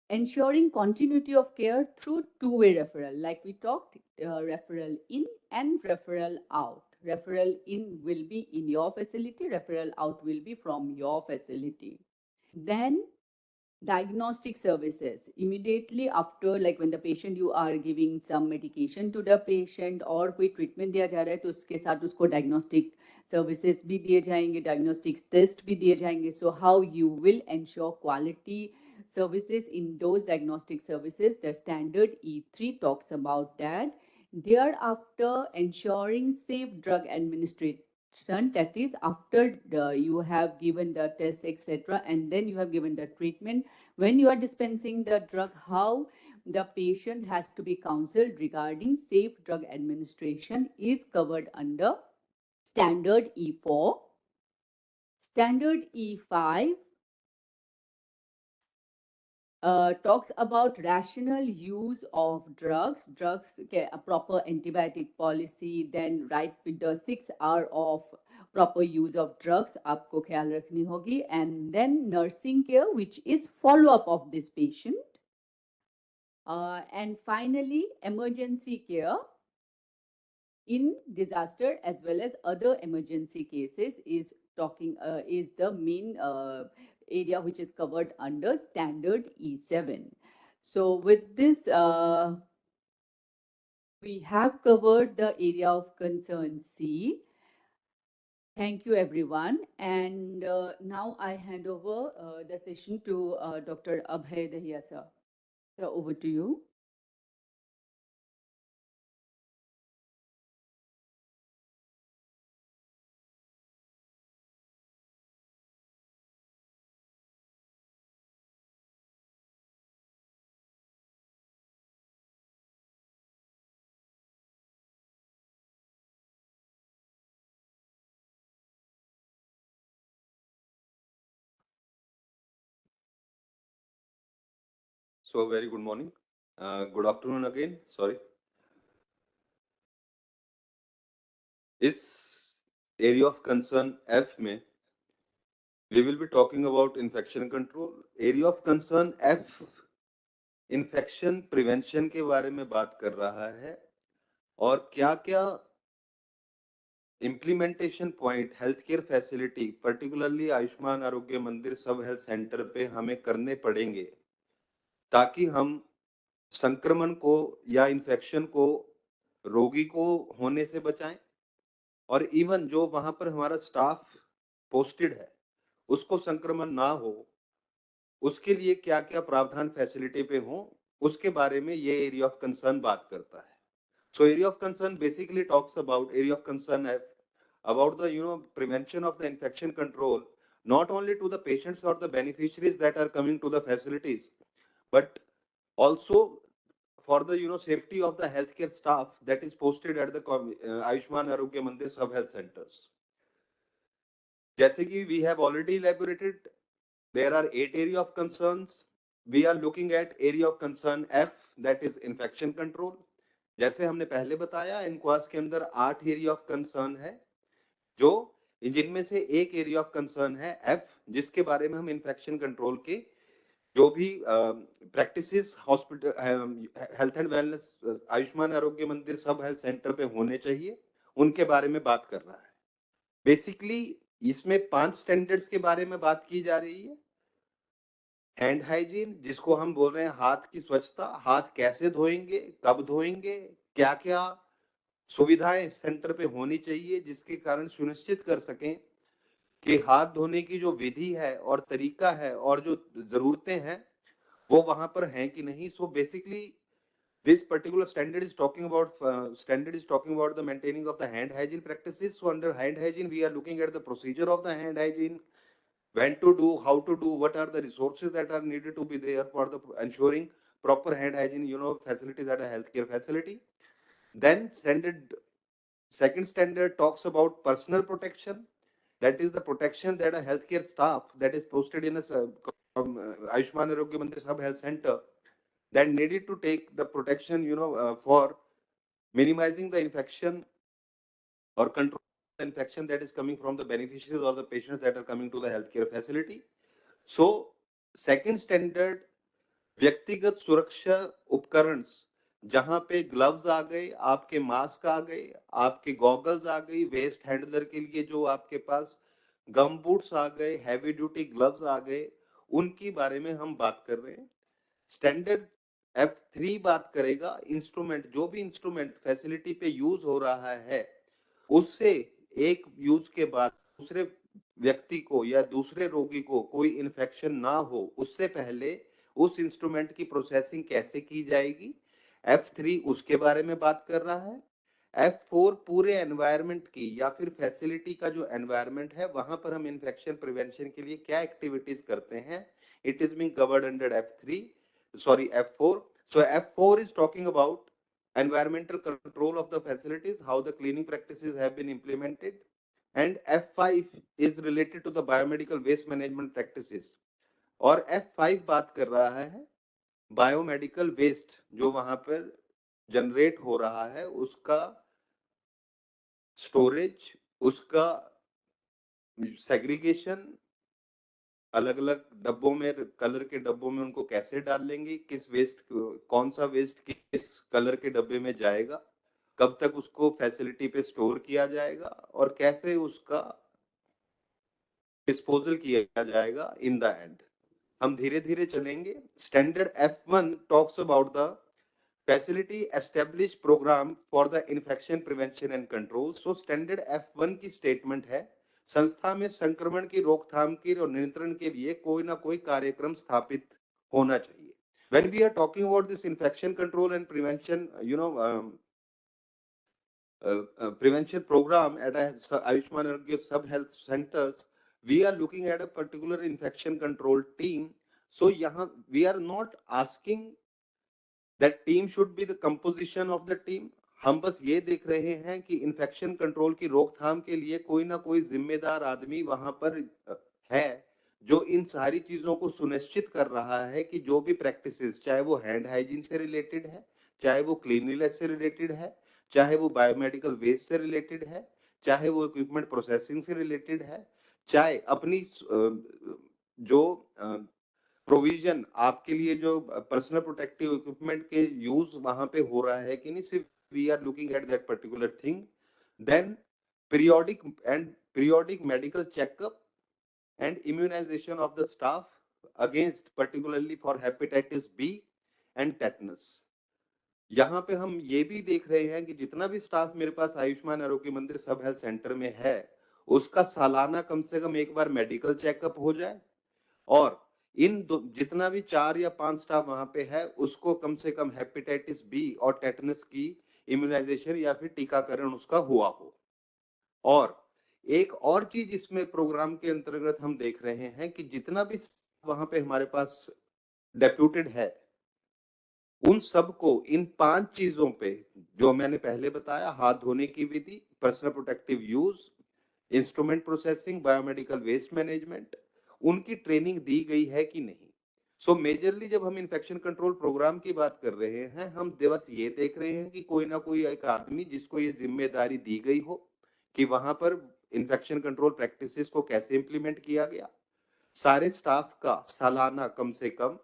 ensuring continuity of care through two-way referral, like we talked, referral in and referral out. Referral in will be in your facility, referral out will be from your facility. Then diagnostic services immediately after, like when the patient, you are giving some medication to the patient और कोई treatment दिया जा रहा है तो उसके साथ उसको diagnostic services भी दिए जाएंगे, diagnostic test भी दिए जाएंगे. So how you will ensure quality services in those diagnostic services, the standard E3 talks about that. Thereafter, ensuring safe drug administration, that is after you have given the test, etc., and then you have given the treatment. When you are dispensing the drug, how the patient has to be counseled regarding safe drug administration is covered under standard E4. Standard E5 talks about rational use of drugs, a proper antibiotic policy, then right with the 6 hour of proper use of drugs, आपको ख्याल रखनी होगी, and then nursing care, which is follow up of this patient. And finally, emergency care in disaster as well as other emergency cases is the main area which is covered under standard E7. So with this, we have covered the area of concern C. Thank you, everyone. And now I hand over the session to Dr. Abhay Dahiya, sir. So over to you. So very good morning. Good afternoon again. Sorry. इस area of concern F में we will be talking about infection control. Area of concern F infection prevention के बारे में बात कर रहा है और क्या-क्या implementation point health care facility particularly Ayushman आरोग्य मंदिर सब हेल्थ सेंटर पे हमें करने पड़ेंगे ताकि हम संक्रमण को या इन्फेक्शन को रोगी को होने से बचाएं और इवन जो वहां पर हमारा स्टाफ पोस्टेड है उसको संक्रमण ना हो उसके लिए क्या-क्या प्रावधान फैसिलिटी पे हो उसके बारे में ये एरिया ऑफ कंसर्न बात करता है. So area of concern basically talks about area of concern about the prevention of the infection control, not only to the patients or the beneficiaries that are coming to the facilities, but also for the safety of the healthcare staff that is posted at the Ayushman Arogya Mandir sub health centers. जैसे कि we have already elaborated, there are 8 area of concerns. We are looking at area of concern F, that is infection control. जैसे हमने पहले बताया इनक्वास के अंदर 8 area of concern है जो जिनमें से एक एरिया ऑफ कंसर्न है एफ जिसके बारे में हम इन्फेक्शन कंट्रोल के जो भी practices hospital health and wellness Ayushman आरोग्य मंदिर सब हेल्थ सेंटर पे होने चाहिए उनके बारे में बात कर रहा है. बेसिकली इसमें 5 स्टैंडर्ड्स के बारे में बात की जा रही है. हैंड हाइजीन जिसको हम बोल रहे हैं हाथ की स्वच्छता, हाथ कैसे धोएंगे, कब धोएंगे, क्या क्या सुविधाएं सेंटर पे होनी चाहिए जिसके कारण सुनिश्चित कर सकें कि हाथ धोने की जो विधि है और तरीका है और जो जरूरतें हैं वो वहां पर हैं कि नहीं. So basically this particular standard is talking about the maintaining of the hand hygiene practices. So under hand hygiene we are looking at the procedure of the hand hygiene, when to do, how to do, what are the resources that are needed to be there for the ensuring proper hand hygiene, facilities at a healthcare facility. Then second standard talks about personal protection. That is the protection that a healthcare staff that is posted in a Ayushman Arogya Mantri Sub Health Center that needed to take the protection, for minimizing the infection or control the infection that is coming from the beneficiaries or the patients that are coming to the healthcare facility. So, second standard, व्यक्तिगत सुरक्षा उपकरण, जहां पे gloves आ गए, आपके mask आ गए, आपके goggles आ गई, वेस्ट हैंडलर के लिए जो आपके पास गम बूट्स आ गए, हैवी ड्यूटी ग्लव्स आ गए, उनकी बारे में हम बात कर रहे हैं. स्टैंडर्ड F3 बात करेगा इंस्ट्रूमेंट, जो भी इंस्ट्रूमेंट फैसिलिटी पे यूज हो रहा है उससे एक यूज के बाद दूसरे व्यक्ति को या दूसरे रोगी को कोई इन्फेक्शन ना हो उससे पहले उस इंस्ट्रूमेंट की प्रोसेसिंग कैसे की जाएगी. F3 उसके बारे में बात कर रहा है. F4 पूरे एनवायरनमेंट की या फिर फैसिलिटी का जो एनवायरनमेंट है वहां पर हम इन्फेक्शन प्रिवेंशन के लिए क्या एक्टिविटीज करते हैं. It is being covered under F4. So F4 is talking about environmental control of the facilities, how the cleaning practices have been implemented, and F5 is related to the biomedical waste management practices. और F5 बात कर रहा है biomedical waste जो वहां पर generate हो रहा है उसका स्टोरेज, उसका सेग्रीगेशन, अलग अलग डब्बों में, कलर के डब्बों में उनको कैसे डाल लेंगे, किस वेस्ट, कौन सा वेस्ट किस कलर के डब्बे में जाएगा, कब तक उसको फैसिलिटी पे स्टोर किया जाएगा और कैसे उसका डिस्पोजल किया जाएगा इन द एंड. हम धीरे धीरे चलेंगे. Standard F1 talks about the facility establish programme for the infection prevention and control. So standard F1 की स्टेटमेंट है संस्था में संक्रमण की रोकथाम की और नियंत्रण के लिए कोई ना कोई कार्यक्रम स्थापित होना चाहिए. When we are talking about this infection control and prevention, prevention program at Ayushman Arogya Sub Health Centers, we are looking at a particular infection control team. So yahan we are not asking that team should be the composition of the team. हम बस ये देख रहे हैं कि infection control की रोकथाम के लिए कोई ना कोई जिम्मेदार आदमी वहां पर है जो इन सारी चीजों को सुनिश्चित कर रहा है कि जो भी प्रैक्टिसेस, चाहे वो हैंड हाइजीन से रिलेटेड है, चाहे वो क्लीनलीनेस से रिलेटेड है, चाहे वो बायोमेडिकल वेस्ट से रिलेटेड है, चाहे वो इक्विपमेंट प्रोसेसिंग से रिलेटेड है, चाहे अपनी जो प्रोविजन आपके लिए जो पर्सनल प्रोटेक्टिव इक्विपमेंट के यूज वहां पे हो रहा है कि नहीं, सिर्फ we are looking at that particular thing. Then periodic medical checkup and immunization of the staff against particularly for hepatitis B and tetanus. यहाँ पे हम ये भी देख रहे हैं कि जितना भी स्टाफ मेरे पास आयुष्मान आरोग्य मंदिर सब हेल्थ सेंटर में है उसका सालाना कम से कम एक बार मेडिकल चेकअप हो जाए और जितना भी 4 या 5 स्टाफ वहां पे है उसको कम से कम हेपेटाइटिस बी और टेटनस की इम्यूनाइजेशन या फिर टीकाकरण उसका हुआ हो. और एक और चीज इसमें प्रोग्राम के अंतर्गत हम देख रहे हैं कि जितना भी वहां पे हमारे पास डेप्यूटेड है उन सबको इन 5 चीजों पे जो मैंने पहले बताया, हाथ धोने की विधि, personal protective use, instrument processing, biomedical waste management, उनकी ट्रेनिंग दी गई है कि नहीं. सो मेजरली जब हम इन्फेक्शन कंट्रोल प्रोग्राम की बात कर रहे हैं हम बस ये देख रहे हैं कि कोई ना कोई एक आदमी जिसको ये जिम्मेदारी दी गई हो कि वहां पर इन्फेक्शन कंट्रोल प्रैक्टिसेस को कैसे इंप्लीमेंट किया गया, सारे स्टाफ का सालाना कम से कम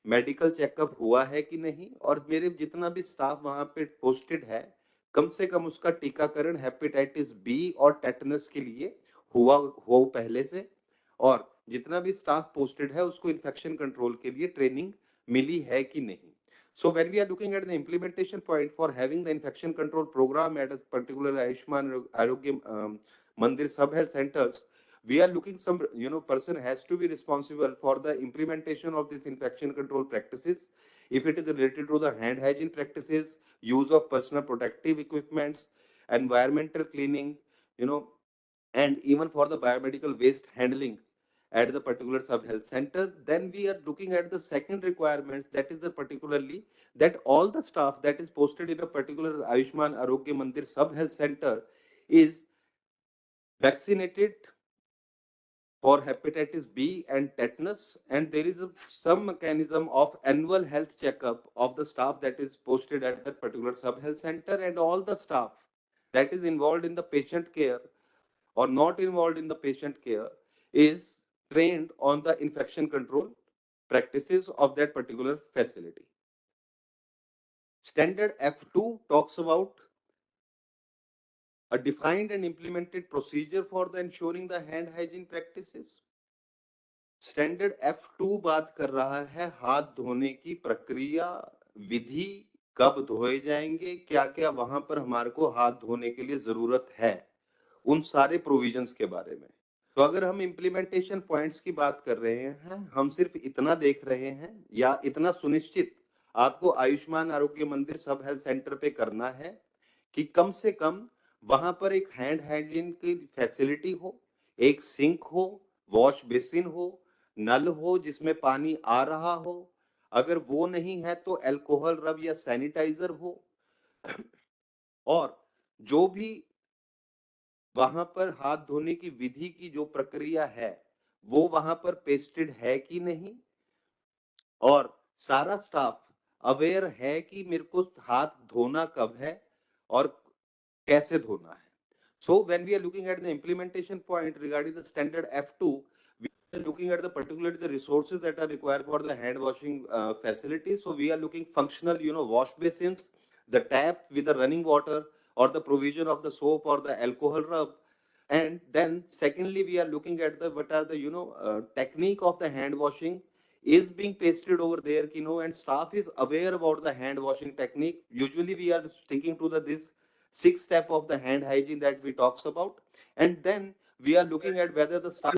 मेडिकल चेकअप हुआ है कि नहीं और मेरे जितना भी स्टाफ वहां पे पोस्टेड है कम से कम उसका टीकाकरण हेपेटाइटिस बी और टेटनस के लिए हुआ हो पहले से, और जितना भी स्टाफ पोस्टेड है उसको इन्फेक्शन कंट्रोल के लिए ट्रेनिंग मिली है कि नहीं. So when we are looking at the implementation point for having the infection control program at a particular Ayushman Arogya Mandir sub-health centers, we are looking some, person has to be responsible for the implementation of this infection control practices. If it is related to the hand hygiene practices, use of personal protective equipments, environmental cleaning, you know, and even for the biomedical waste handling at the particular sub-health center, then we are looking at the second requirements, that is the particularly that all the staff that is posted in a particular Ayushman Arogya Mandir sub-health center is vaccinated for hepatitis B and tetanus, and there is some mechanism of annual health checkup of the staff that is posted at that particular sub-health center, and all the staff that is involved in the patient care or not involved in the patient care is trained on the infection control practices of that particular facility. Standard F2 talks about a defined and implemented procedure for the ensuring the hand hygiene practices. Standard F2 बात कर रहा है हाथ धोने की प्रक्रिया, विधि, कब धोए जाएंगे, क्या क्या वहां पर हमारे को हाथ धोने के लिए जरूरत है, उन सारे प्रोविजंस के बारे में। तो अगर हम इम्प्लीमेंटेशन पॉइंट्स की बात कर रहे हैं, हम सिर्फ इतना देख रहे हैं या इतना सुनिश्चित आपको आयुष्मान आरोग्य मंदिर सब हेल्थ सेंटर पे करना है कि कम से कम वहां पर एक हैंड हाइजीन की फैसिलिटी हो, एक सिंक हो, वॉश बेसिन हो, नल हो जिसमें पानी आ रहा हो, अगर वो नहीं है तो अल्कोहल रब या सैनिटाइजर हो, और जो भी वहां पर हाथ धोने की विधि की जो प्रक्रिया है वो वहां पर पेस्टेड है कि नहीं, और सारा स्टाफ अवेयर है कि मेरे को हाथ धोना कब है और कैसे धोना है. So when we are looking at the implementation point regarding the standard F2, we are looking at the particularly the resources that are required for the hand washing facilities. So we are looking functional, wash basins, the tap with the running water, or the provision of the soap or the alcohol rub. And then secondly, we are looking at the what are the technique of the hand washing is being pasted over there, and staff is aware about the hand washing technique. Usually we are sticking to the this 6 step of the hand hygiene that we talks about, and then we are looking at whether the staff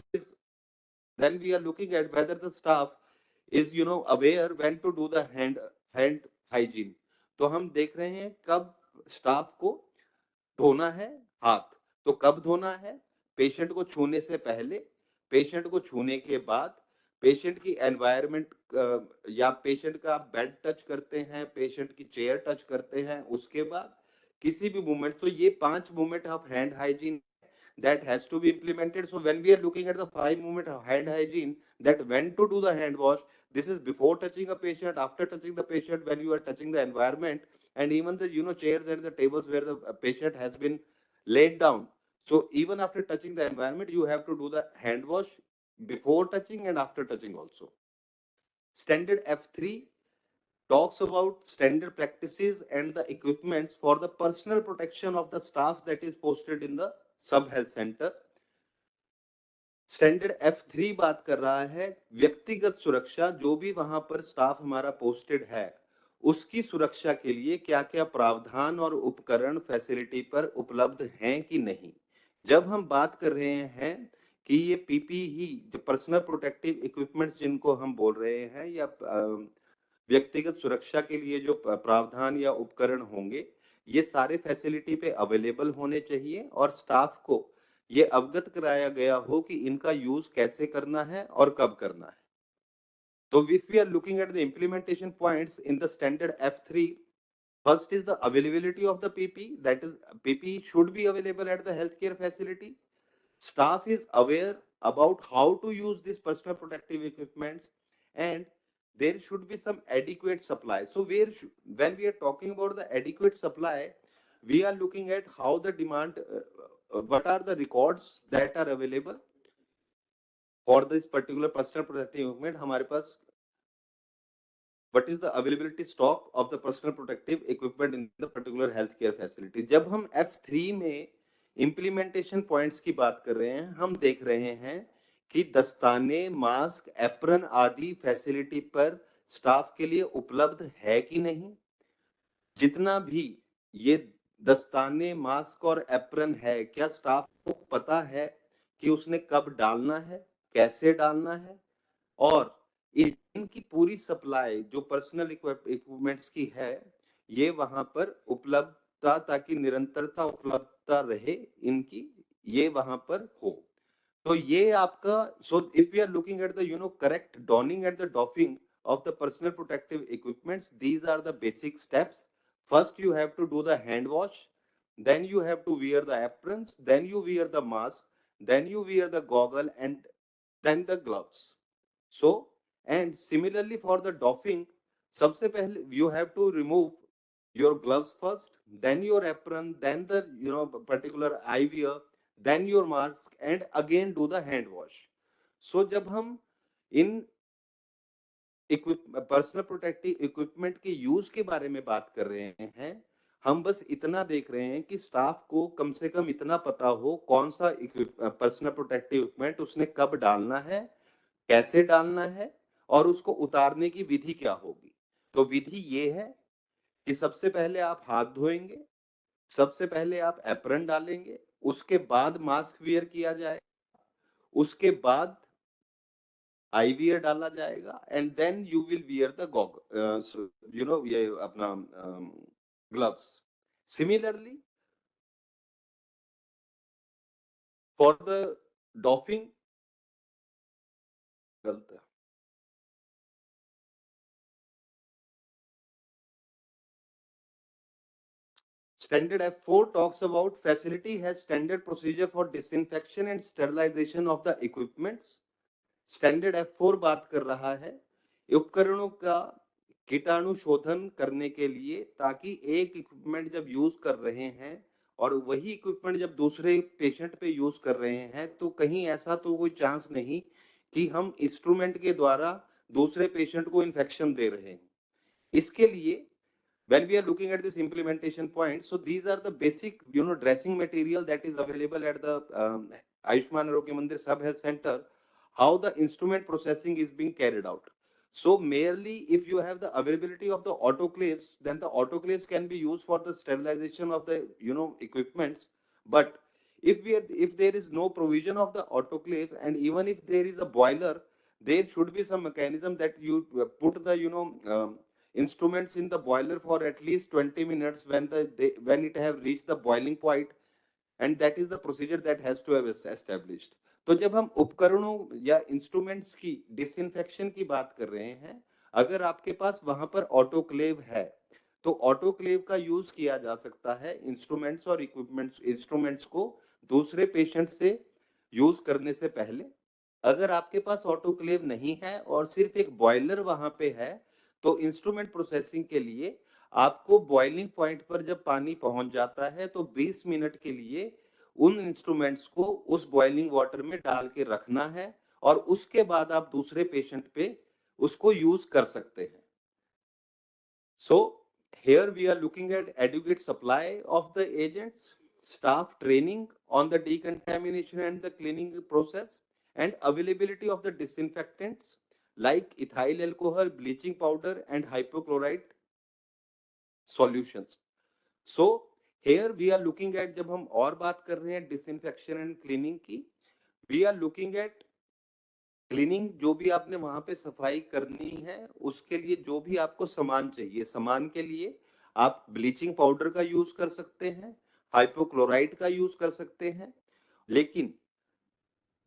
is aware when to do the hand hygiene. तो हम देख रहे हैं कब staff को धोना है हाथ, तो कब धोना है, पेशेंट को छूने से पहले, पेशेंट को छूने के बाद, पेशेंट की एनवायरनमेंट या पेशेंट का बेड टच करते हैं, पेशेंट की चेयर टच करते हैं, उसके बाद किसी भी मूवमेंट. तो ये 5 movement of hand hygiene that has to be implemented. So when we are looking at the 5 movement of hand hygiene, that when to do the hand wash, this is before touching a patient, after touching the patient, when you are touching the environment, and even the chairs and the tables where the patient has been laid down. So even after touching the environment, you have to do the hand wash before touching and after touching also. Standard F3 talks about standard practices and the equipments for the personal protection of the staff that is posted in the sub health center. Standard F3 बात कर रहा है व्यक्तिगत सुरक्षा, जो भी वहां पर स्टाफ हमारा पोस्टेड है उसकी सुरक्षा के लिए क्या क्या प्रावधान और उपकरण फैसिलिटी पर उपलब्ध हैं कि नहीं. जब हम बात कर रहे हैं कि ये पीपीई जो पर्सनल प्रोटेक्टिव इक्विपमेंट्स जिनको हम बोल रहे हैं, या व्यक्तिगत सुरक्षा के लिए जो प्रावधान या उपकरण होंगे, ये सारे फैसिलिटी पे अवेलेबल होने चाहिए और स्टाफ को ये अवगत कराया गया हो कि इनका यूज कैसे करना है और कब करना है. तो if we are looking at the implementation points in the standard F3, first is the availability of the PPE, that is PPE should be available at the healthcare facility. Staff is aware about how to use these personal protective equipments, and there should be some adequate supply. So when we are talking about the adequate supply, we are looking at how the demand, what are the records that are available for this particular personal protective equipment. हमारे पास what is the availability stock of the personal protective equipment in the particular healthcare facility. जब हम F3 में implementation points की बात कर रहे हैं, हम देख रहे हैं कि दस्ताने, मास्क, एप्रन आदि फैसिलिटी पर स्टाफ के लिए उपलब्ध है कि नहीं, जितना भी ये दस्ताने, मास्क और एप्रन है, क्या स्टाफ को पता है कि उसने कब डालना है, कैसे डालना है, और इनकी पूरी सप्लाई जो पर्सनल इक्विपमेंट्स की है, ये वहां पर उपलब्धता, ताकि निरंतरता उपलब्धता रहे इनकी, ये वहां पर हो। तो ये आपका, so if we are looking at the correct donning at the doffing of the personal protective equipments, these are the basic steps. First you have to do the hand wash, then you have to wear the aprons, then you wear the mask, then you wear the goggle, and then the gloves. So, and similarly for the doffing, सबसे पहले you have to remove your gloves first, then your apron, then the particular eye wear, then your mask, and again do the hand wash. So जब हम इन personal protective equipment के use के बारे में बात कर रहे हैं, हम बस इतना देख रहे हैं कि स्टाफ को कम से कम इतना पता हो कौन सा पर्सनल प्रोटेक्टिव इक्विपमेंट उसने कब डालना है, कैसे डालना है, और उसको उतारने की विधि क्या होगी। तो विधि ये है कि सबसे पहले आप हाथ धोएंगे, सबसे पहले आप एप्रन डालेंगे, उसके बाद मास्क वियर किया जाए, उसके बाद आई वियर डाला जाएगा, and then you will wear the goggle, ये अपना gloves. Similarly for the doffing, गलत है, Standard F4 talks about facility has standard procedure for disinfection and sterilization of the equipments. Standard F4 बात कर रहा है उपकरणों का कीटाणु शोधन करने के लिए, ताकि एक इक्विपमेंट जब यूज कर रहे हैं और वही इक्विपमेंट जब दूसरे पेशेंट पे यूज कर रहे हैं, तो कहीं ऐसा तो कोई चांस नहीं कि हम इंस्ट्रूमेंट के द्वारा दूसरे पेशेंट को इन्फेक्शन दे रहे हैं। इसके लिए when we are looking at this implementation point, so these are the basic dressing material that is available at the Ayushman Arogya Mandir Sub Health Center, how the instrument processing is being carried out. So merely if you have the availability of the autoclaves, then the autoclaves can be used for the sterilization of the equipments. But if there is no provision of the autoclave, and even if there is a boiler, there should be some mechanism that you put the instruments in the boiler for at least 20 minutes when it have reached the boiling point, and that is the procedure that has to have established. तो जब हम उपकरणों या instruments की disinfection की बात कर रहे हैं, अगर आपके पास वहां पर ऑटोक्लेव है, तो ऑटोक्लेव का यूज किया जा सकता है इंस्ट्रूमेंट्स और इंस्ट्रूमेंट्स को दूसरे पेशेंट से यूज करने से पहले। अगर आपके पास ऑटोक्लेव नहीं है और सिर्फ एक बॉयलर वहां पे है, तो इंस्ट्रूमेंट प्रोसेसिंग के लिए आपको बॉइलिंग पॉइंट पर जब पानी पहुंच जाता है, तो 20 मिनट के लिए उन इंस्ट्रूमेंट्स को उस बॉइलिंग वाटर में डाल के रखना है, और उसके बाद आप दूसरे पेशेंट पे उसको यूज कर सकते हैं। So here we are looking at adequate supply of the agents, staff training on the decontamination and the cleaning process, and availability of the disinfectants like ethyl alcohol, bleaching powder, and hypochlorite solutions. So here we are looking at, जब हम और बात कर रहे हैं disinfection and cleaning की, we are looking at cleaning, जो भी आपने वहां पे सफाई करनी है उसके लिए जो भी आपको सामान चाहिए, सामान के लिए आप ब्लीचिंग पाउडर का यूज कर सकते हैं, हाइपोक्लोराइड का यूज कर सकते हैं। लेकिन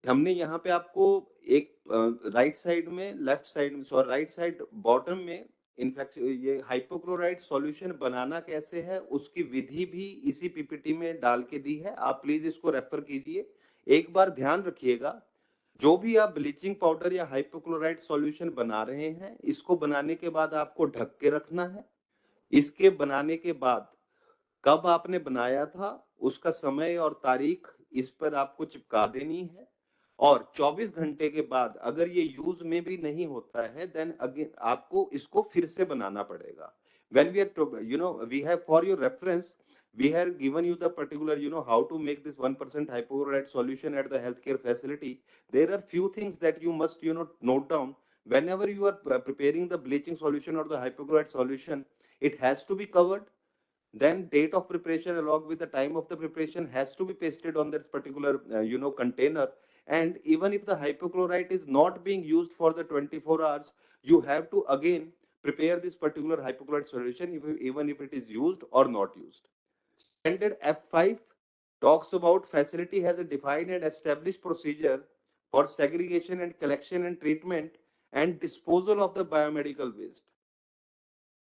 हमने यहाँ पे आपको एक राइट साइड में, लेफ्ट साइड में, सॉरी राइट साइड बॉटम में इनफैक्ट ये हाइपोक्लोराइड सॉल्यूशन बनाना कैसे है उसकी विधि भी इसी पीपीटी में डाल के दी है, आप प्लीज इसको रेफर कीजिए। एक बार ध्यान रखिएगा, जो भी आप ब्लीचिंग पाउडर या हाइपोक्लोराइड सॉल्यूशन बना रहे हैं, इसको बनाने के बाद आपको ढक के रखना है। इसके बनाने के बाद कब आपने बनाया था उसका समय और तारीख इस पर आपको चिपका देनी है, और 24 घंटे के बाद अगर ये यूज में भी नहीं होता है, देन अगेन आपको इसको फिर से बनाना पड़ेगा। When we are we have, for your reference, we have given you the particular how to make this 1% hypochlorite solution at the healthcare facility. There are few things that you must note down, whenever you are preparing the bleaching solution or the hypochlorite solution, it has to be covered. Then date of preparation along with the time of the preparation has to be pasted on that particular container. And even if the hypochlorite is not being used for the 24 hours, you have to again prepare this particular hypochlorite solution even if it is used or not used. Standard F5 talks about facility has a defined and established procedure for segregation and collection and treatment and disposal of the biomedical waste.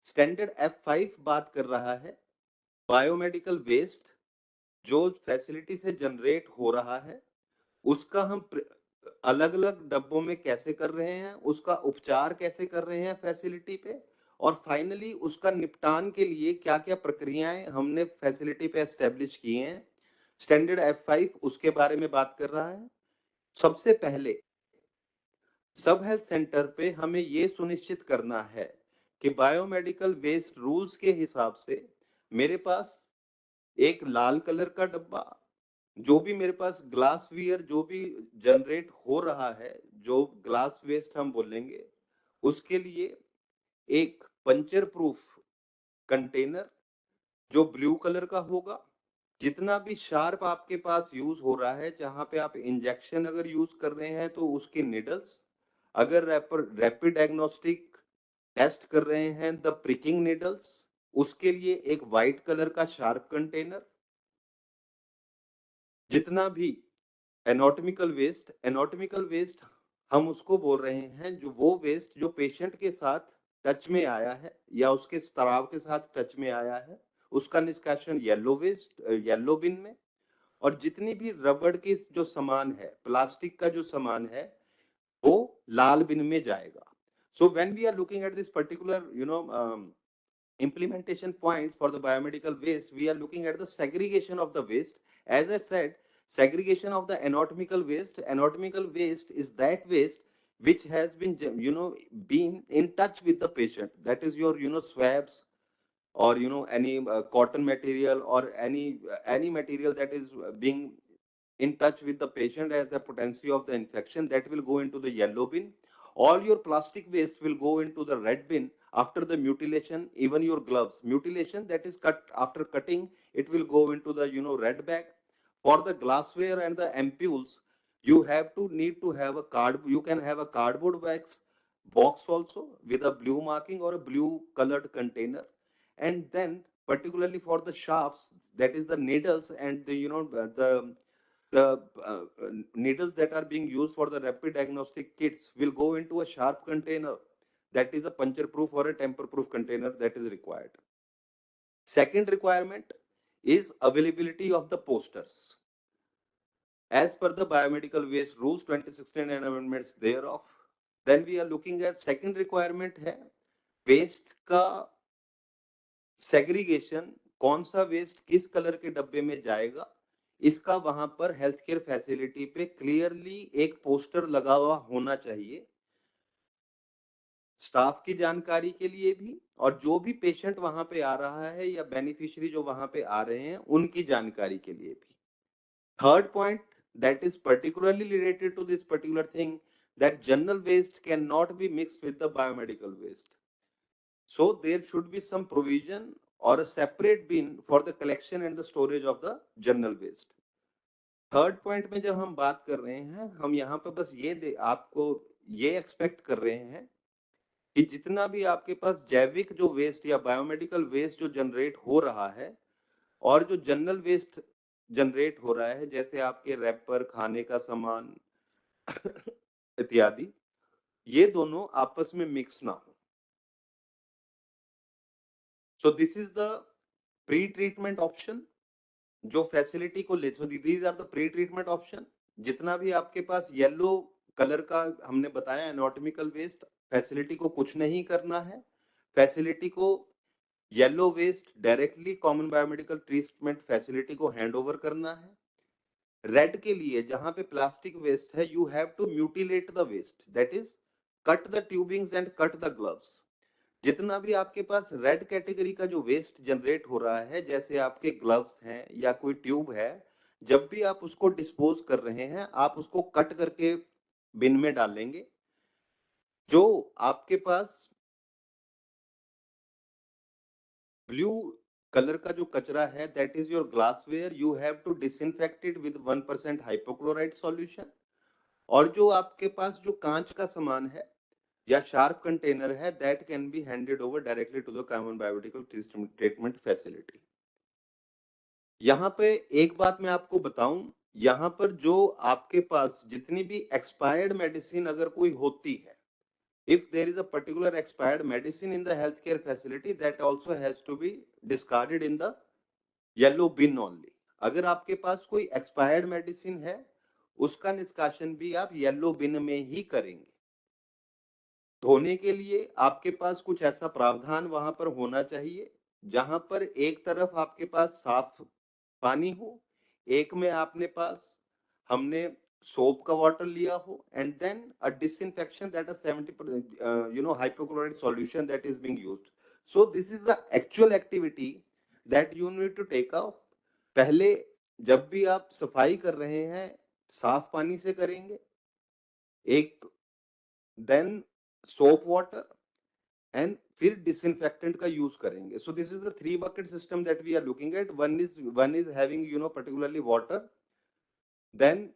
Standard F5 बात कर रहा है biomedical waste जो facility से generate हो रहा है उसका हम अलग अलग डब्बों में कैसे कर रहे हैं, उसका उपचार कैसे कर रहे हैं फैसिलिटी पे, और फाइनली उसका निपटान के लिए क्या क्या प्रक्रियाएं हमने फैसिलिटी पे एस्टेब्लिश की हैं। स्टैंडर्ड F5 उसके बारे में बात कर रहा है। सबसे पहले सब हेल्थ सेंटर पे हमें ये सुनिश्चित करना है कि बायोमेडिकल वेस्ट रूल्स के हिसाब से मेरे पास एक लाल कलर का डब्बा, जो भी मेरे पास ग्लास वियर जो भी जनरेट हो रहा है, जो ग्लास वेस्ट हम बोलेंगे, उसके लिए एक पंचर प्रूफ कंटेनर जो ब्लू कलर का होगा। जितना भी शार्प आपके पास यूज हो रहा है, जहां पे आप इंजेक्शन अगर यूज कर रहे हैं तो उसके निडल्स, अगर रैपिड डायग्नोस्टिक टेस्ट कर रहे हैं द प्रिकिंग निडल्स, उसके लिए एक वाइट कलर का शार्प कंटेनर। जितना भी एनाटॉमिकल वेस्ट हम उसको बोल रहे हैं जो वो वेस्ट जो पेशेंट के साथ टच में आया है या उसके स्त्राव के साथ टच में आया है, उसका निष्कासन येलो बिन में। और जितनी भी रबड़ के जो सामान है, प्लास्टिक का जो सामान है, वो लाल बिन में जाएगा। So when we are looking at this particular, implementation points for the biomedical waste, we are looking at the segregation of the waste. As I said, segregation of the anatomical waste. Anatomical waste is that waste which has been, been in touch with the patient. That is your, swabs or, any cotton material or any material that is being in touch with the patient as the potency of the infection, that will go into the yellow bin. All your plastic waste will go into the red bin after the mutilation. Even your gloves mutilation, that is cut after cutting, it will go into the red bag. For the glassware and the ampules, you need to have a card. You can have a cardboard box also with a blue marking or a blue colored container. And then particularly for the shafts, that is the needles and the needles that are being used for the rapid diagnostic kits will go into a sharp container. That is a puncture proof or a tamper proof container that is required. Second requirement is availability of the posters. As per the biomedical waste rules 2016 and amendments thereof, then we are looking at second requirement है waste का segregation, कौन सा waste किस colour के डब्बे में जाएगा, इसका वहां पर हेल्थ केयर फैसिलिटी पे क्लियरली एक पोस्टर लगा हुआ होना चाहिए, स्टाफ की जानकारी के लिए भी और जो भी पेशेंट वहां पे आ रहा है या बेनिफिशियरी जो वहां पे आ रहे हैं उनकी जानकारी के लिए भी। Third point that is particularly related to this particular thing, that general waste cannot be mixed with the biomedical waste. So there should be some provision or a separate bin for the collection and the storage of the general waste. Third point में जब हम बात कर रहे हैं, हम यहाँ पे बस आपको ये एक्सपेक्ट कर रहे हैं कि जितना भी आपके पास जैविक जो वेस्ट या बायोमेडिकल वेस्ट जो जनरेट हो रहा है और जो जनरल वेस्ट जनरेट हो रहा है, जैसे आपके रैपर, खाने का सामान इत्यादि, ये दोनों आपस में मिक्स ना हो। So this is the pre treatment option जो फैसिलिटी को ले, these are the pre treatment option. जितना भी आपके पास येलो कलर का हमने बताया एनाटॉमिकल वेस्ट, फैसिलिटी को कुछ नहीं करना है, फैसिलिटी को yellow waste directly common biomedical treatment facility को हैंड ओवर करना है। रेड के लिए जहां पे प्लास्टिक वेस्ट है, you have to mutilate the waste, that is cut the tubings and cut the gloves. जितना भी आपके पास रेड कैटेगरी का जो वेस्ट जनरेट हो रहा है, जैसे आपके ग्लव्स हैं या कोई ट्यूब है, जब भी आप उसको डिस्पोज कर रहे हैं, आप उसको कट करके बिन में डालेंगे। जो आपके पास ब्लू कलर का जो कचरा है, that is your glassware, you have to disinfect it with 1% hypochlorite solution. और जो आपके पास जो कांच का सामान है या शार्प कंटेनर है, that can be handed over directly to the common biomedical treatment facility. यहाँ पे एक बात मैं आपको बताऊं, यहाँ पर जो आपके पास जितनी भी एक्सपायर्ड मेडिसिन अगर कोई होती है, if there is a particular expired medicine in the healthcare facility, that also has to be discarded in the yellow bin only। अगर आपके पास कोई एक्सपायर्ड मेडिसिन है, उसका निष्कासन भी आप येलो बिन में ही करेंगे। धोने के लिए आपके पास कुछ ऐसा प्रावधान वहां पर होना चाहिए, जहां पर एक तरफ आपके पास साफ पानी हो, एक में आपने पास हमने सोप का वाटर लिया हो, and then a disinfection that is 70% hypochlorite solution that is being used। So this is the actual activity that you need to take out। पहले जब भी आप सफाई कर रहे हैं, साफ पानी से करेंगे, एक देन सोप वाटर, एंड फिर डिसइंफेक्टेंट का यूज करेंगे। सो this is the 3 bucket system that we are looking at। one is having particularly water, then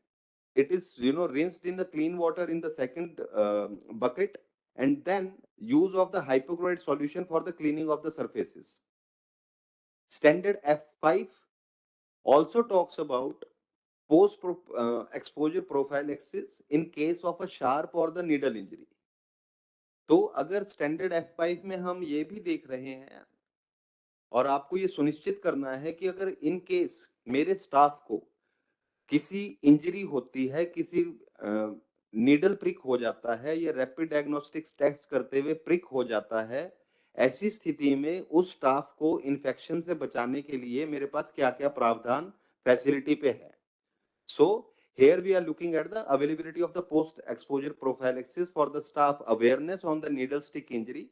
it is rinsed in the clean water in the second bucket, and then use of the hypochlorite solution for the cleaning of the surfaces। Standard F5 also talks about post exposure prophylaxis in case of a sharp or the needle injury। तो अगर standard F5 में हम ये भी देख रहे हैं, और आपको ये सुनिश्चित करना है कि अगर इन केस मेरे स्टाफ को किसी इंजरी होती है, किसी नीडल प्रिक हो जाता है, या रैपिड डायग्नोस्टिक्स टेस्ट करते हुए प्रिक हो जाता है, ऐसी स्थिति में उस स्टाफ को इन्फेक्शन से बचाने के लिए मेरे पास क्या क्या प्रावधान फैसिलिटी पे है। So here we are looking at the availability of the post-exposure prophylaxis for the staff awareness on the needle stick injury।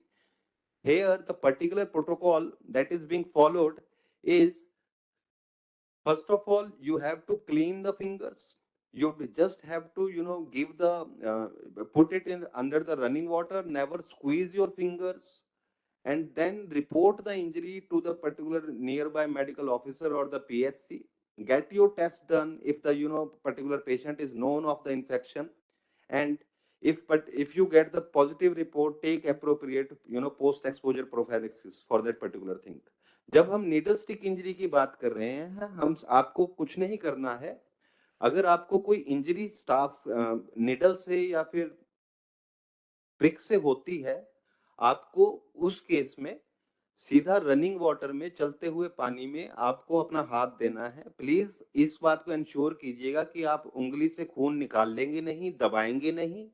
Here the particular protocol that is being followed is, first of all, you have to clean the fingers। You just have to, give the, put it in under the running water, never squeeze your fingers, and then report the injury to the particular nearby medical officer or the PHC। Get your test done if the particular patient is known of the infection, and if you get the positive report, take appropriate post exposure prophylaxis for that particular thing। जब हम needle stick injury की बात कर रहे हैं, हम आपको कुछ नहीं करना है। अगर आपको कोई इंजरी स्टाफ नीडल से या फिर प्रिक से होती है, आपको उस केस में सीधा रनिंग वाटर में, चलते हुए पानी में आपको अपना हाथ देना है। प्लीज इस बात को इंश्योर कीजिएगा कि आप उंगली से खून निकाल लेंगे नहीं, दबाएंगे नहीं।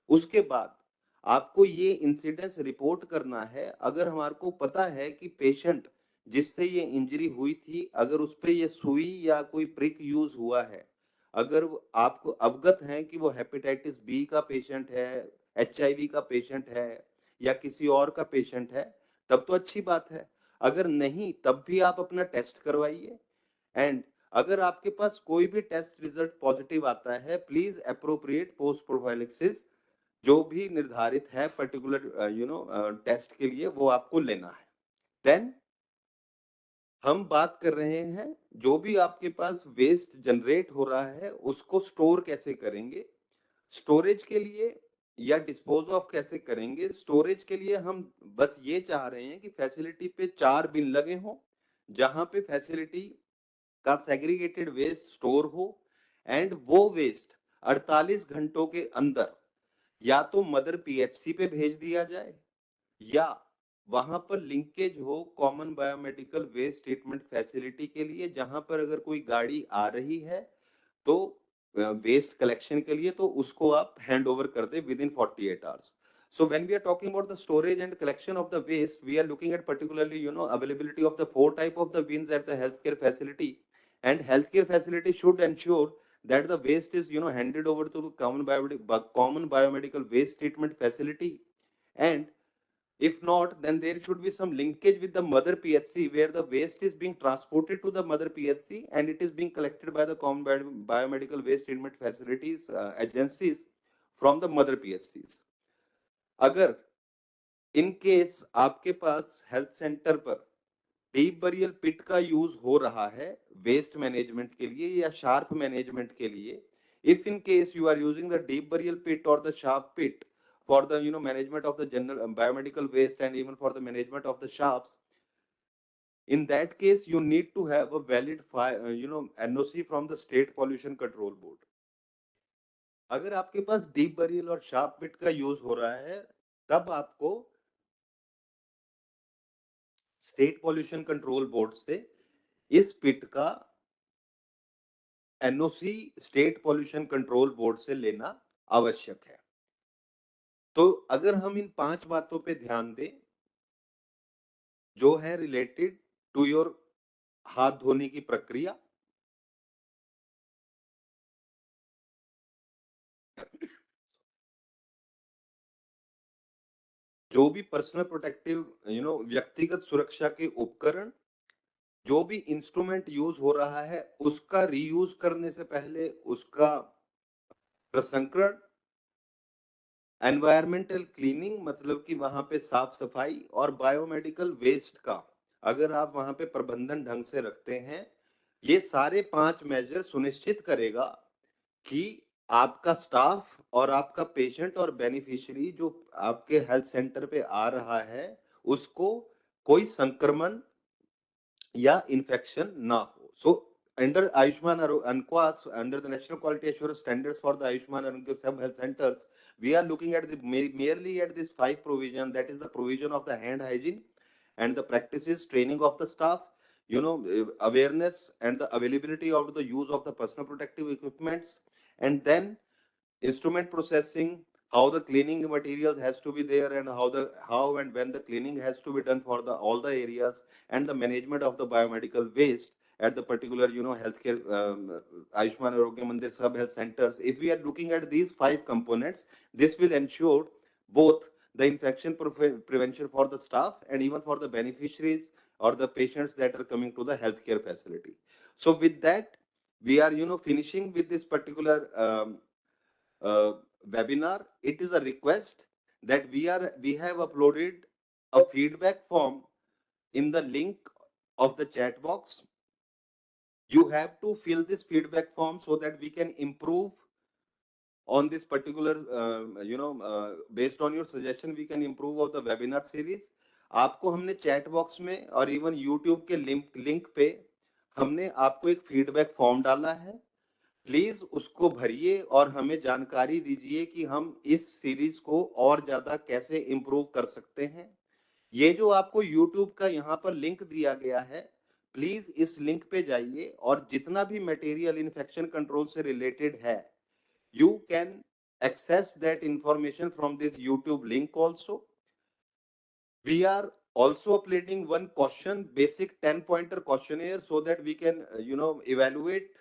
उसके बाद आपको ये इंसिडेंस रिपोर्ट करना है। अगर हमारे को पता है कि पेशेंट जिससे ये इंजरी हुई थी, अगर उस पर ये सुई या कोई प्रिक यूज हुआ है, अगर आपको अवगत है कि वो हेपेटाइटिस बी का पेशेंट है, HIV का पेशेंट है, या किसी और का पेशेंट है, तब तो अच्छी बात है। अगर नहीं, तब भी आप अपना टेस्ट करवाइए। एंड अगर आपके पास कोई भी टेस्ट रिजल्ट पॉजिटिव आता है, प्लीज अप्रोप्रिएट पोस्ट प्रोफाइलिक्सिस जो भी निर्धारित है पर्टिकुलर टेस्ट के लिए, वो आपको लेना है। देन हम बात कर रहे हैं, जो भी आपके पास वेस्ट जनरेट हो रहा है उसको स्टोर कैसे करेंगे, स्टोरेज के लिए या डिस्पोज ऑफ कैसे करेंगे। स्टोरेज के लिए हम बस ये चाह रहे हैं कि फैसिलिटी पे 4 बिन लगे हों, जहां पे फैसिलिटी का सेग्रीगेटेड वेस्ट स्टोर हो, एंड वो वेस्ट 48 घंटों के अंदर या तो मदर PHC पे भेज दिया जाए, या वहां पर लिंकेज हो common biomedical waste treatment facility के लिए, जहां पर अगर कोई गाड़ी आ रही है तो वेस्ट कलेक्शन के लिए, तो उसको आप हैंड ओवर कर दे within 48 hours. So when we are talking about the storage and collection of the waste, we are looking at particularly availability of the 4 type of the bins at the healthcare facility, and healthcare facility should ensure that the waste is handed over to the common biomedical waste treatment facility, and if not, then there should be some linkage with the mother PHC, where the waste is being transported to the mother PHC and it is being collected by the common biomedical waste treatment facilities agencies from the mother PHCs। अगर in case आपके पास health centre पर deep burial पिट का use हो रहा है waste management के लिए या शार्प मैनेजमेंट के लिए, if in case you are using the deep burial pit or the sharp pit for the management of the general biomedical waste and even for the management of the sharps, in that case you need to have a valid NOC from the state pollution control board. अगर आपके पास deep burial और sharp पिट का use हो रहा है तब आपको state pollution control board से इस पिट का NOC state pollution control board से लेना आवश्यक है। तो अगर हम इन 5 बातों पे ध्यान दें जो है रिलेटेड टू योर हाथ धोने की प्रक्रिया, जो भी पर्सनल प्रोटेक्टिव व्यक्तिगत सुरक्षा के उपकरण, जो भी इंस्ट्रूमेंट यूज हो रहा है उसका रीयूज करने से पहले उसका प्रसंस्करण, एनवायरमेंटल क्लीनिंग मतलब कि वहां पे साफ सफाई, और बायोमेडिकल वेस्ट का अगर आप वहां पे प्रबंधन ढंग से रखते हैं, ये सारे 5 मेजर सुनिश्चित करेगा कि आपका स्टाफ और आपका पेशेंट और बेनिफिशियरी जो आपके हेल्थ सेंटर पे आ रहा है उसको कोई संक्रमण या इन्फेक्शन ना हो। सो under Ayushman Ankwas, under the National Quality Assurance Standards for the Ayushman Arogya Sub Health Centers, we are looking at merely at this 5 provision, that is the provision of the hand hygiene and the practices, training of the staff, awareness and the availability of the use of the personal protective equipments, and then instrument processing, how the cleaning materials has to be there, and how and when the cleaning has to be done for the all the areas, and the management of the biomedical waste at the particular healthcare Ayushman Arogya Mandir sub health centers. If we are looking at these 5 components, this will ensure both the infection prevention for the staff and even for the beneficiaries or the patients that are coming to the healthcare facility. So with that, we are finishing with this particular webinar. It is a request that we have uploaded a feedback form in the link of the chat box. You have to fill this feedback form so that we can improve on this particular based on your suggestion we can improve of the webinar series. आपको हमने chat box में और even YouTube के link पे हमने आपको एक feedback form डाला है, प्लीज उसको भरिए और हमें जानकारी दीजिए कि हम इस सीरीज को और ज्यादा कैसे इंप्रूव कर सकते हैं। ये जो आपको YouTube का यहाँ पर लिंक दिया गया है, प्लीज इस लिंक पे जाइए और जितना भी मटेरियल इन्फेक्शन कंट्रोल से रिलेटेड है, you can access that information from this YouTube link also. We are also uploading one question, basic 10-pointer questionnaire, so that we can, evaluate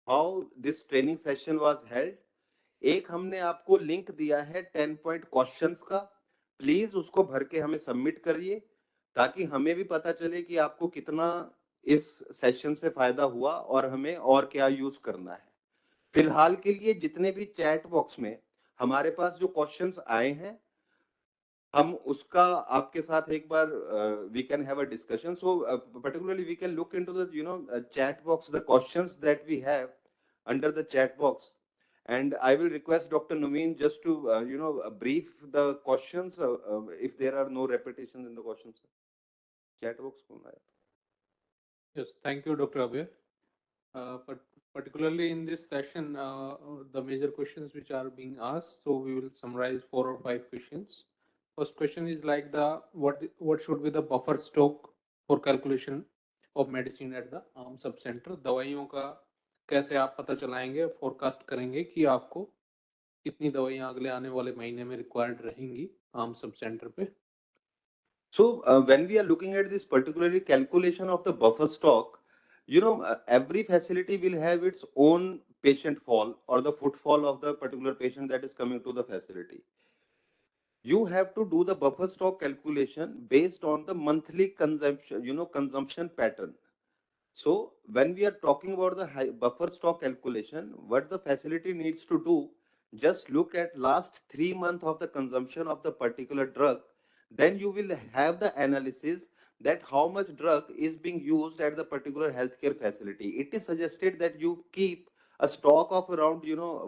how this training session was held. एक हमने आपको link दिया है 10 point questions का, please उसको भर के हमें सबमिट करिए ताकि हमें भी पता चले कि आपको कितना इस सेशन से फायदा हुआ और हमें और क्या यूज करना है। फिलहाल के लिए जितने भी चैट बॉक्स में हमारे पास जो क्वेश्चंस आए हैं, हम उसका आपके साथ एक बार we can have a discussion. So particularly we can look into the chat box, the questions that we have under the chat box, and I will request Dr. Naveen just to brief the questions if there are no repetitions in the questions. Chat box kona hai? Yes, thank you, Dr. Abhay. But particularly in this session, the major questions which are being asked, so we will summarize 4 or 5 questions. First question is like what should be the buffer stock for calculation of medicine at the sub center? दवाइयों का कैसे आप पता चलाएंगे, forecast करेंगे कि आपको कितनी दवाइयां अगले आने वाले महीने में रिक्वायर्ड रहेंगी आम सब सेंटर पे? So when we are looking at this particularly calculation of the buffer stock, every facility will have its own patient fall or the footfall of the particular patient that is coming to the facility. You have to do the buffer stock calculation based on the monthly consumption, consumption pattern. So when we are talking about the buffer stock calculation, what the facility needs to do, just look at last 3 months of the consumption of the particular drug, then you will have the analysis that how much drug is being used at the particular healthcare facility. It is suggested that you keep a stock of around,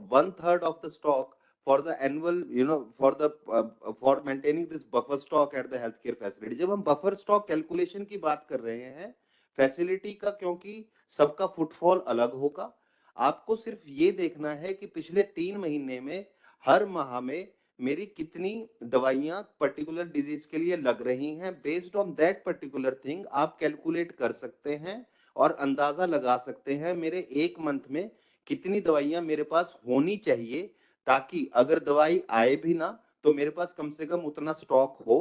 one third of the stock for the annual, for maintaining this buffer stock at the healthcare facility. जब हम buffer stock calculation की बात कर रहे हैं facility का, क्योंकि सबका फुटफॉल अलग होगा, आपको सिर्फ ये देखना है कि पिछले 3 महीने में हर माह में मेरी कितनी दवाइयां पर्टिकुलर डिजीज के लिए लग रही हैं। Based on that particular thing आप कैलकुलेट कर सकते हैं और अंदाजा लगा सकते हैं मेरे एक मंथ में कितनी दवाइयां मेरे पास होनी चाहिए, ताकि अगर दवाई आए भी ना तो मेरे पास कम से कम उतना स्टॉक हो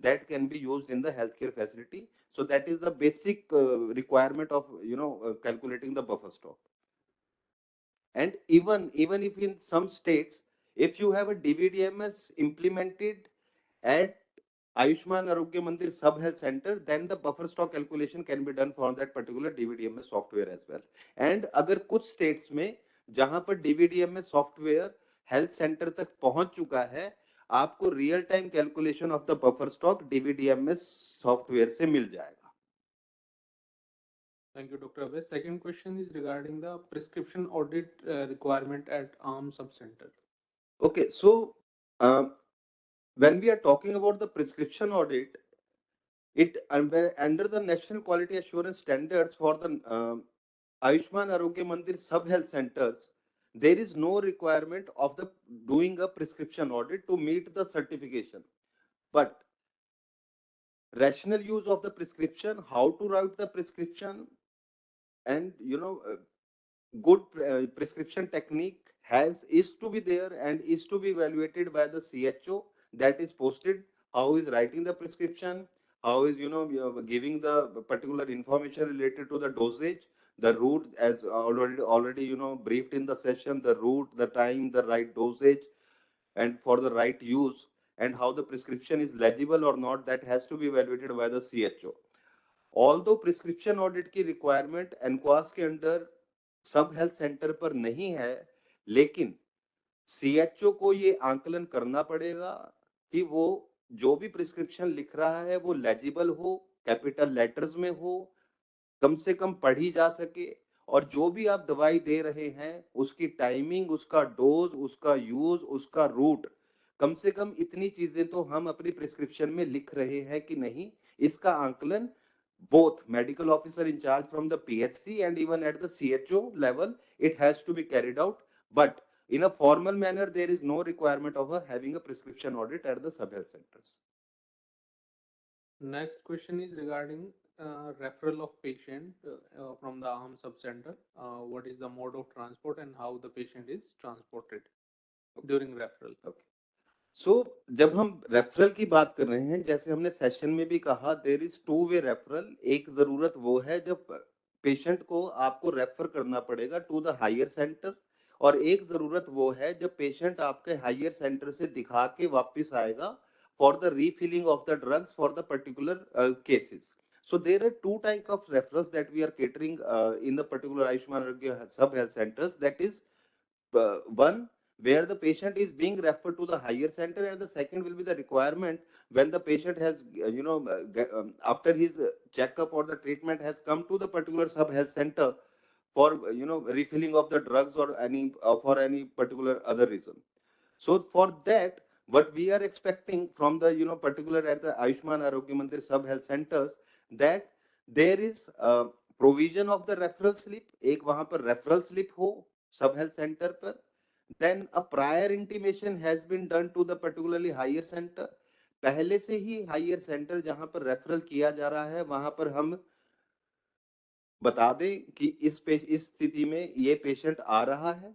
that can be used in the healthcare facility. So that is the basic requirement of calculating the buffer stock. And even if in some states, if you have a DVDMS implemented at Ayushman Arogya Mandir Sub Health Center, then the buffer stock calculation can be done for that particular DVDMS software as well. And अगर कुछ states में जहां पर DVDMS software health center तक पहुंच चुका है, आपको real time calculation of the buffer stock DVDMS software से मिल जाएगा. Thank you, Dr. Abhay. Second question is regarding the prescription audit requirement at ARM subcenter. Okay, so when we are talking about the prescription audit, it under the National Quality Assurance Standards for the Ayushman Arogya Mandir Sub Health Centers, there is no requirement of the doing a prescription audit to meet the certification. But rational use of the prescription, how to write the prescription, and good prescription technique is to be there and is to be evaluated by the CHO that is posted. How is writing the prescription? How is giving the particular information related to the dosage, the route, as already briefed in the session, the route, the time, the right dosage, and for the right use, and how the prescription is legible or not, that has to be evaluated by the CHO. Although prescription audit की requirement NQAS के अंदर सब health centre पर नहीं है, लेकिन CHO को ये आंकलन करना पड़ेगा कि वो जो भी प्रिस्क्रिप्शन लिख रहा है वो लेजिबल हो, कैपिटल लेटर्स में हो, कम से कम पढ़ी जा सके, और जो भी आप दवाई दे रहे हैं उसकी टाइमिंग, उसका डोज, उसका यूज, उसका रूट, कम से कम इतनी चीजें तो हम अपनी प्रिस्क्रिप्शन में लिख रहे हैं कि नहीं, इसका आंकलन both medical officer in charge from the PHC and even at the CHO level, it has to be carried out. But in a formal manner, there is no requirement of having a prescription audit at the sub-health centers. Next question is regarding referral of patient from the ARM subcenter. What is the mode of transport and how the patient is transported during referral? Okay. So, जब हम referral की बात कर रहे हैं, जैसे हमने session में भी कहा, there is two way referral. एक जरूरत वो है जब पेशेंट को आपको रेफर करना पड़ेगा टू द हायर सेंटर, और एक जरूरत वो है जब पेशेंट आपके हायर सेंटर से दिखा के वापस आएगा for the refilling of the drugs for the particular cases. So there are two types of referrals that we are catering in the particular Ayushman Arogya sub health centers. That is one where the patient is being referred to the higher center, and the second will be the requirement when the patient has after his checkup or the treatment has come to the particular sub health center for refilling of the drugs or any for any particular other reason. So for that, what we are expecting from the particular at the Ayushman Arogya Mandir sub health centers, that there is provision of the referral slip. एक वहां पर referral slip हो sub health center पर. Then a prior intimation has been done to the particularly higher center. पहले से ही higher center जहां पर referral किया जा रहा है वहां पर हम बता दें कि इस स्थिति में ये पेशेंट आ रहा है.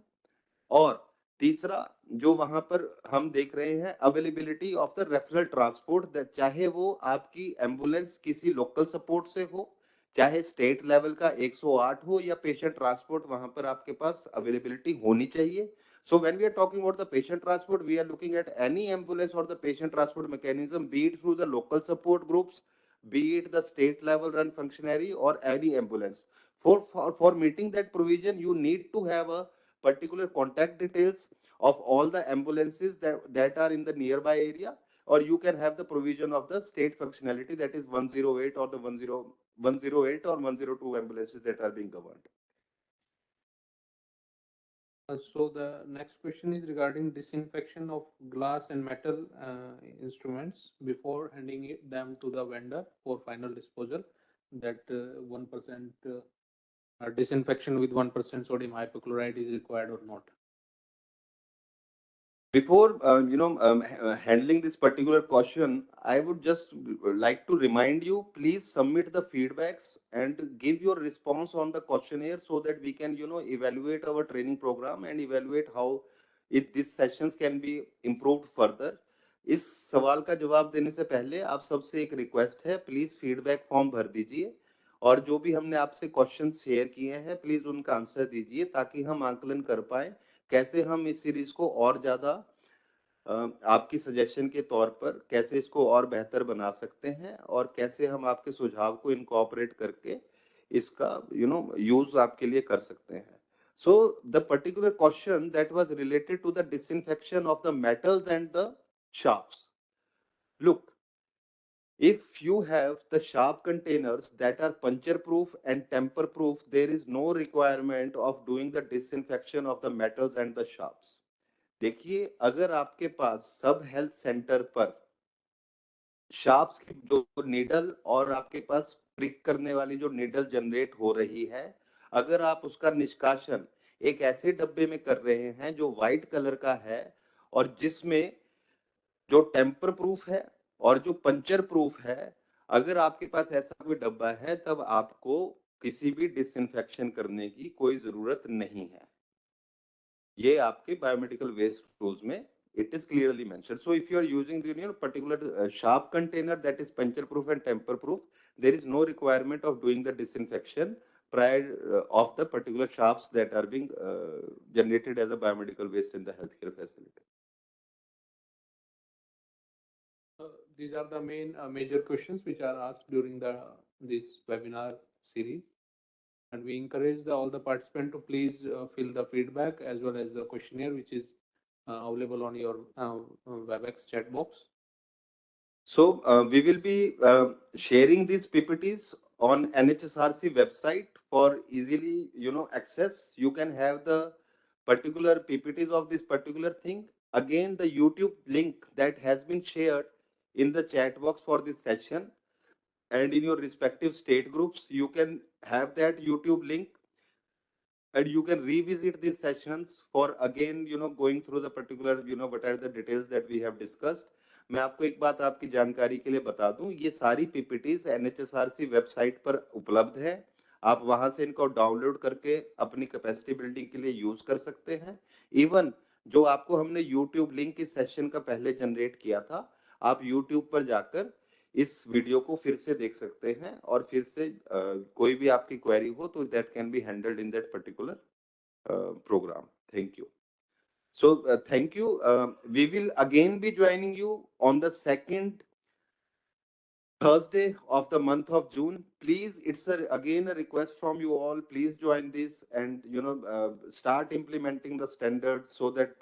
और तीसरा जो वहां पर हम देख रहे हैं, availability of the referral transport, चाहे वो आपकी एम्बुलेंस किसी लोकल सपोर्ट से हो, चाहे स्टेट लेवल का 108 हो, या पेशेंट ट्रांसपोर्ट वहां पर आपके पास अवेलेबिलिटी होनी चाहिए. So when we are talking about the patient transport, we are looking at any ambulance or the patient transport mechanism, be it through the local support groups, be it the state level run functionary or any ambulance. For meeting that provision, you need to have a particular contact details of all the ambulances that are in the nearby area, or you can have the provision of the state functionality, that is 108 or the 108 or 102 ambulances that are being governed. So the next question is regarding disinfection of glass and metal instruments before handing them to the vendor for final disposal. That 1% disinfection with 1% sodium hypochlorite is required or not? Before handling this particular question, I would just like to remind you, please submit the feedbacks and give your response on the questionnaire so that we can evaluate our training program and evaluate how these sessions can be improved further. इस सवाल का जवाब देने से पहले आप सबसे एक रिक्वेस्ट है, प्लीज फीडबैक फॉर्म भर दीजिए और जो भी हमने आपसे क्वेश्चन शेयर किए हैं प्लीज उनका आंसर दीजिए ताकि हम आकलन कर पाए कैसे हम इस सीरीज को और ज्यादा आपकी सजेशन के तौर पर कैसे इसको और बेहतर बना सकते हैं और कैसे हम आपके सुझाव को इनकॉर्पोरेट करके इसका यूज आपके लिए कर सकते हैं. So the particular question that was related to the disinfection of the metals and the sharps. Look, if you have the sharp containers that are puncture proof and tamper proof, there is no requirement of doing the disinfection of the metals and the sharps. देखिए, अगर आपके पास सब health centre पर sharps की जो needle और आपके पास prick करने वाली जो नीडल जनरेट हो रही है, अगर आप उसका निष्कासन एक ऐसे डब्बे में कर रहे हैं जो व्हाइट कलर का है और जिसमें जो टेम्पर प्रूफ है और जो पंचर प्रूफ है, अगर आपके पास ऐसा कोई डब्बा है तब आपको किसी भी डिसइंफेक्शन करने की कोई जरूरत नहीं है. ये आपके बायोमेडिकल वेस्ट रूल्स में it is clearly mentioned. So if you are using the particular sharp container that is puncture proof and tamper proof, there is no requirement of doing the disinfection prior of the particular sharps that are being generated as a biomedical waste in the healthcare facility. These are the main major questions which are asked during this webinar series. And we encourage all the participants to please fill the feedback as well as the questionnaire which is available on your WebEx chat box. So we will be sharing these PPTs on NHSRC website for easily access. You can have the particular PPTs of this particular thing. Again, the YouTube link that has been shared in the chat box for this session and in your respective state groups, you can have that YouTube link and you can revisit these sessions for again going through the particular what are the details that we have discussed. मैं आपको एक बात आपकी जानकारी के लिए बता दूं, ये सारी पीपीटीज एनएचएसआरसी वेबसाइट पर उपलब्ध है. आप वहां से इनको डाउनलोड करके अपनी कैपेसिटी बिल्डिंग के लिए यूज कर सकते हैं. इवन जो आपको हमने यूट्यूब लिंक इस सेशन का पहले जनरेट किया था, आप यूट्यूब पर जाकर इस वीडियो को फिर से देख सकते हैं और फिर से कोई भी आपकी क्वेरी हो तो that can be handled in that particular programme. Thank you. So thank you. We will again be joining you on the second Thursday of the month of June. Please, it's again a request from you all. Please join this and start implementing the standards so that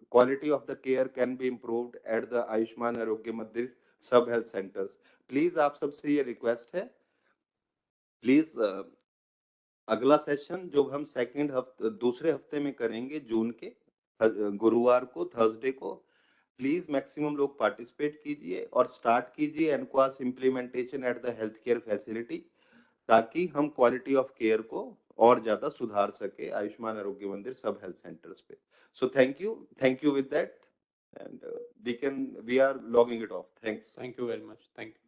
quality of the care can be improved at the Ayushman Arogya Mandir सब health centres. Please आप सबसे ये request है, please अगला session जो हम दूसरे हफ्ते में करेंगे जून के गुरुवार को, थर्सडे को, प्लीज मैक्सिमम लोग पार्टिसिपेट कीजिए और स्टार्ट कीजिए NQAS implementation at the health care facility ताकि हम क्वालिटी ऑफ केयर को और ज्यादा सुधार सके आयुष्मान आरोग्य मंदिर सब हेल्थ सेंटर्स पे. So thank you with that. And we are logging it off. Thanks. Thank you very much. Thank you.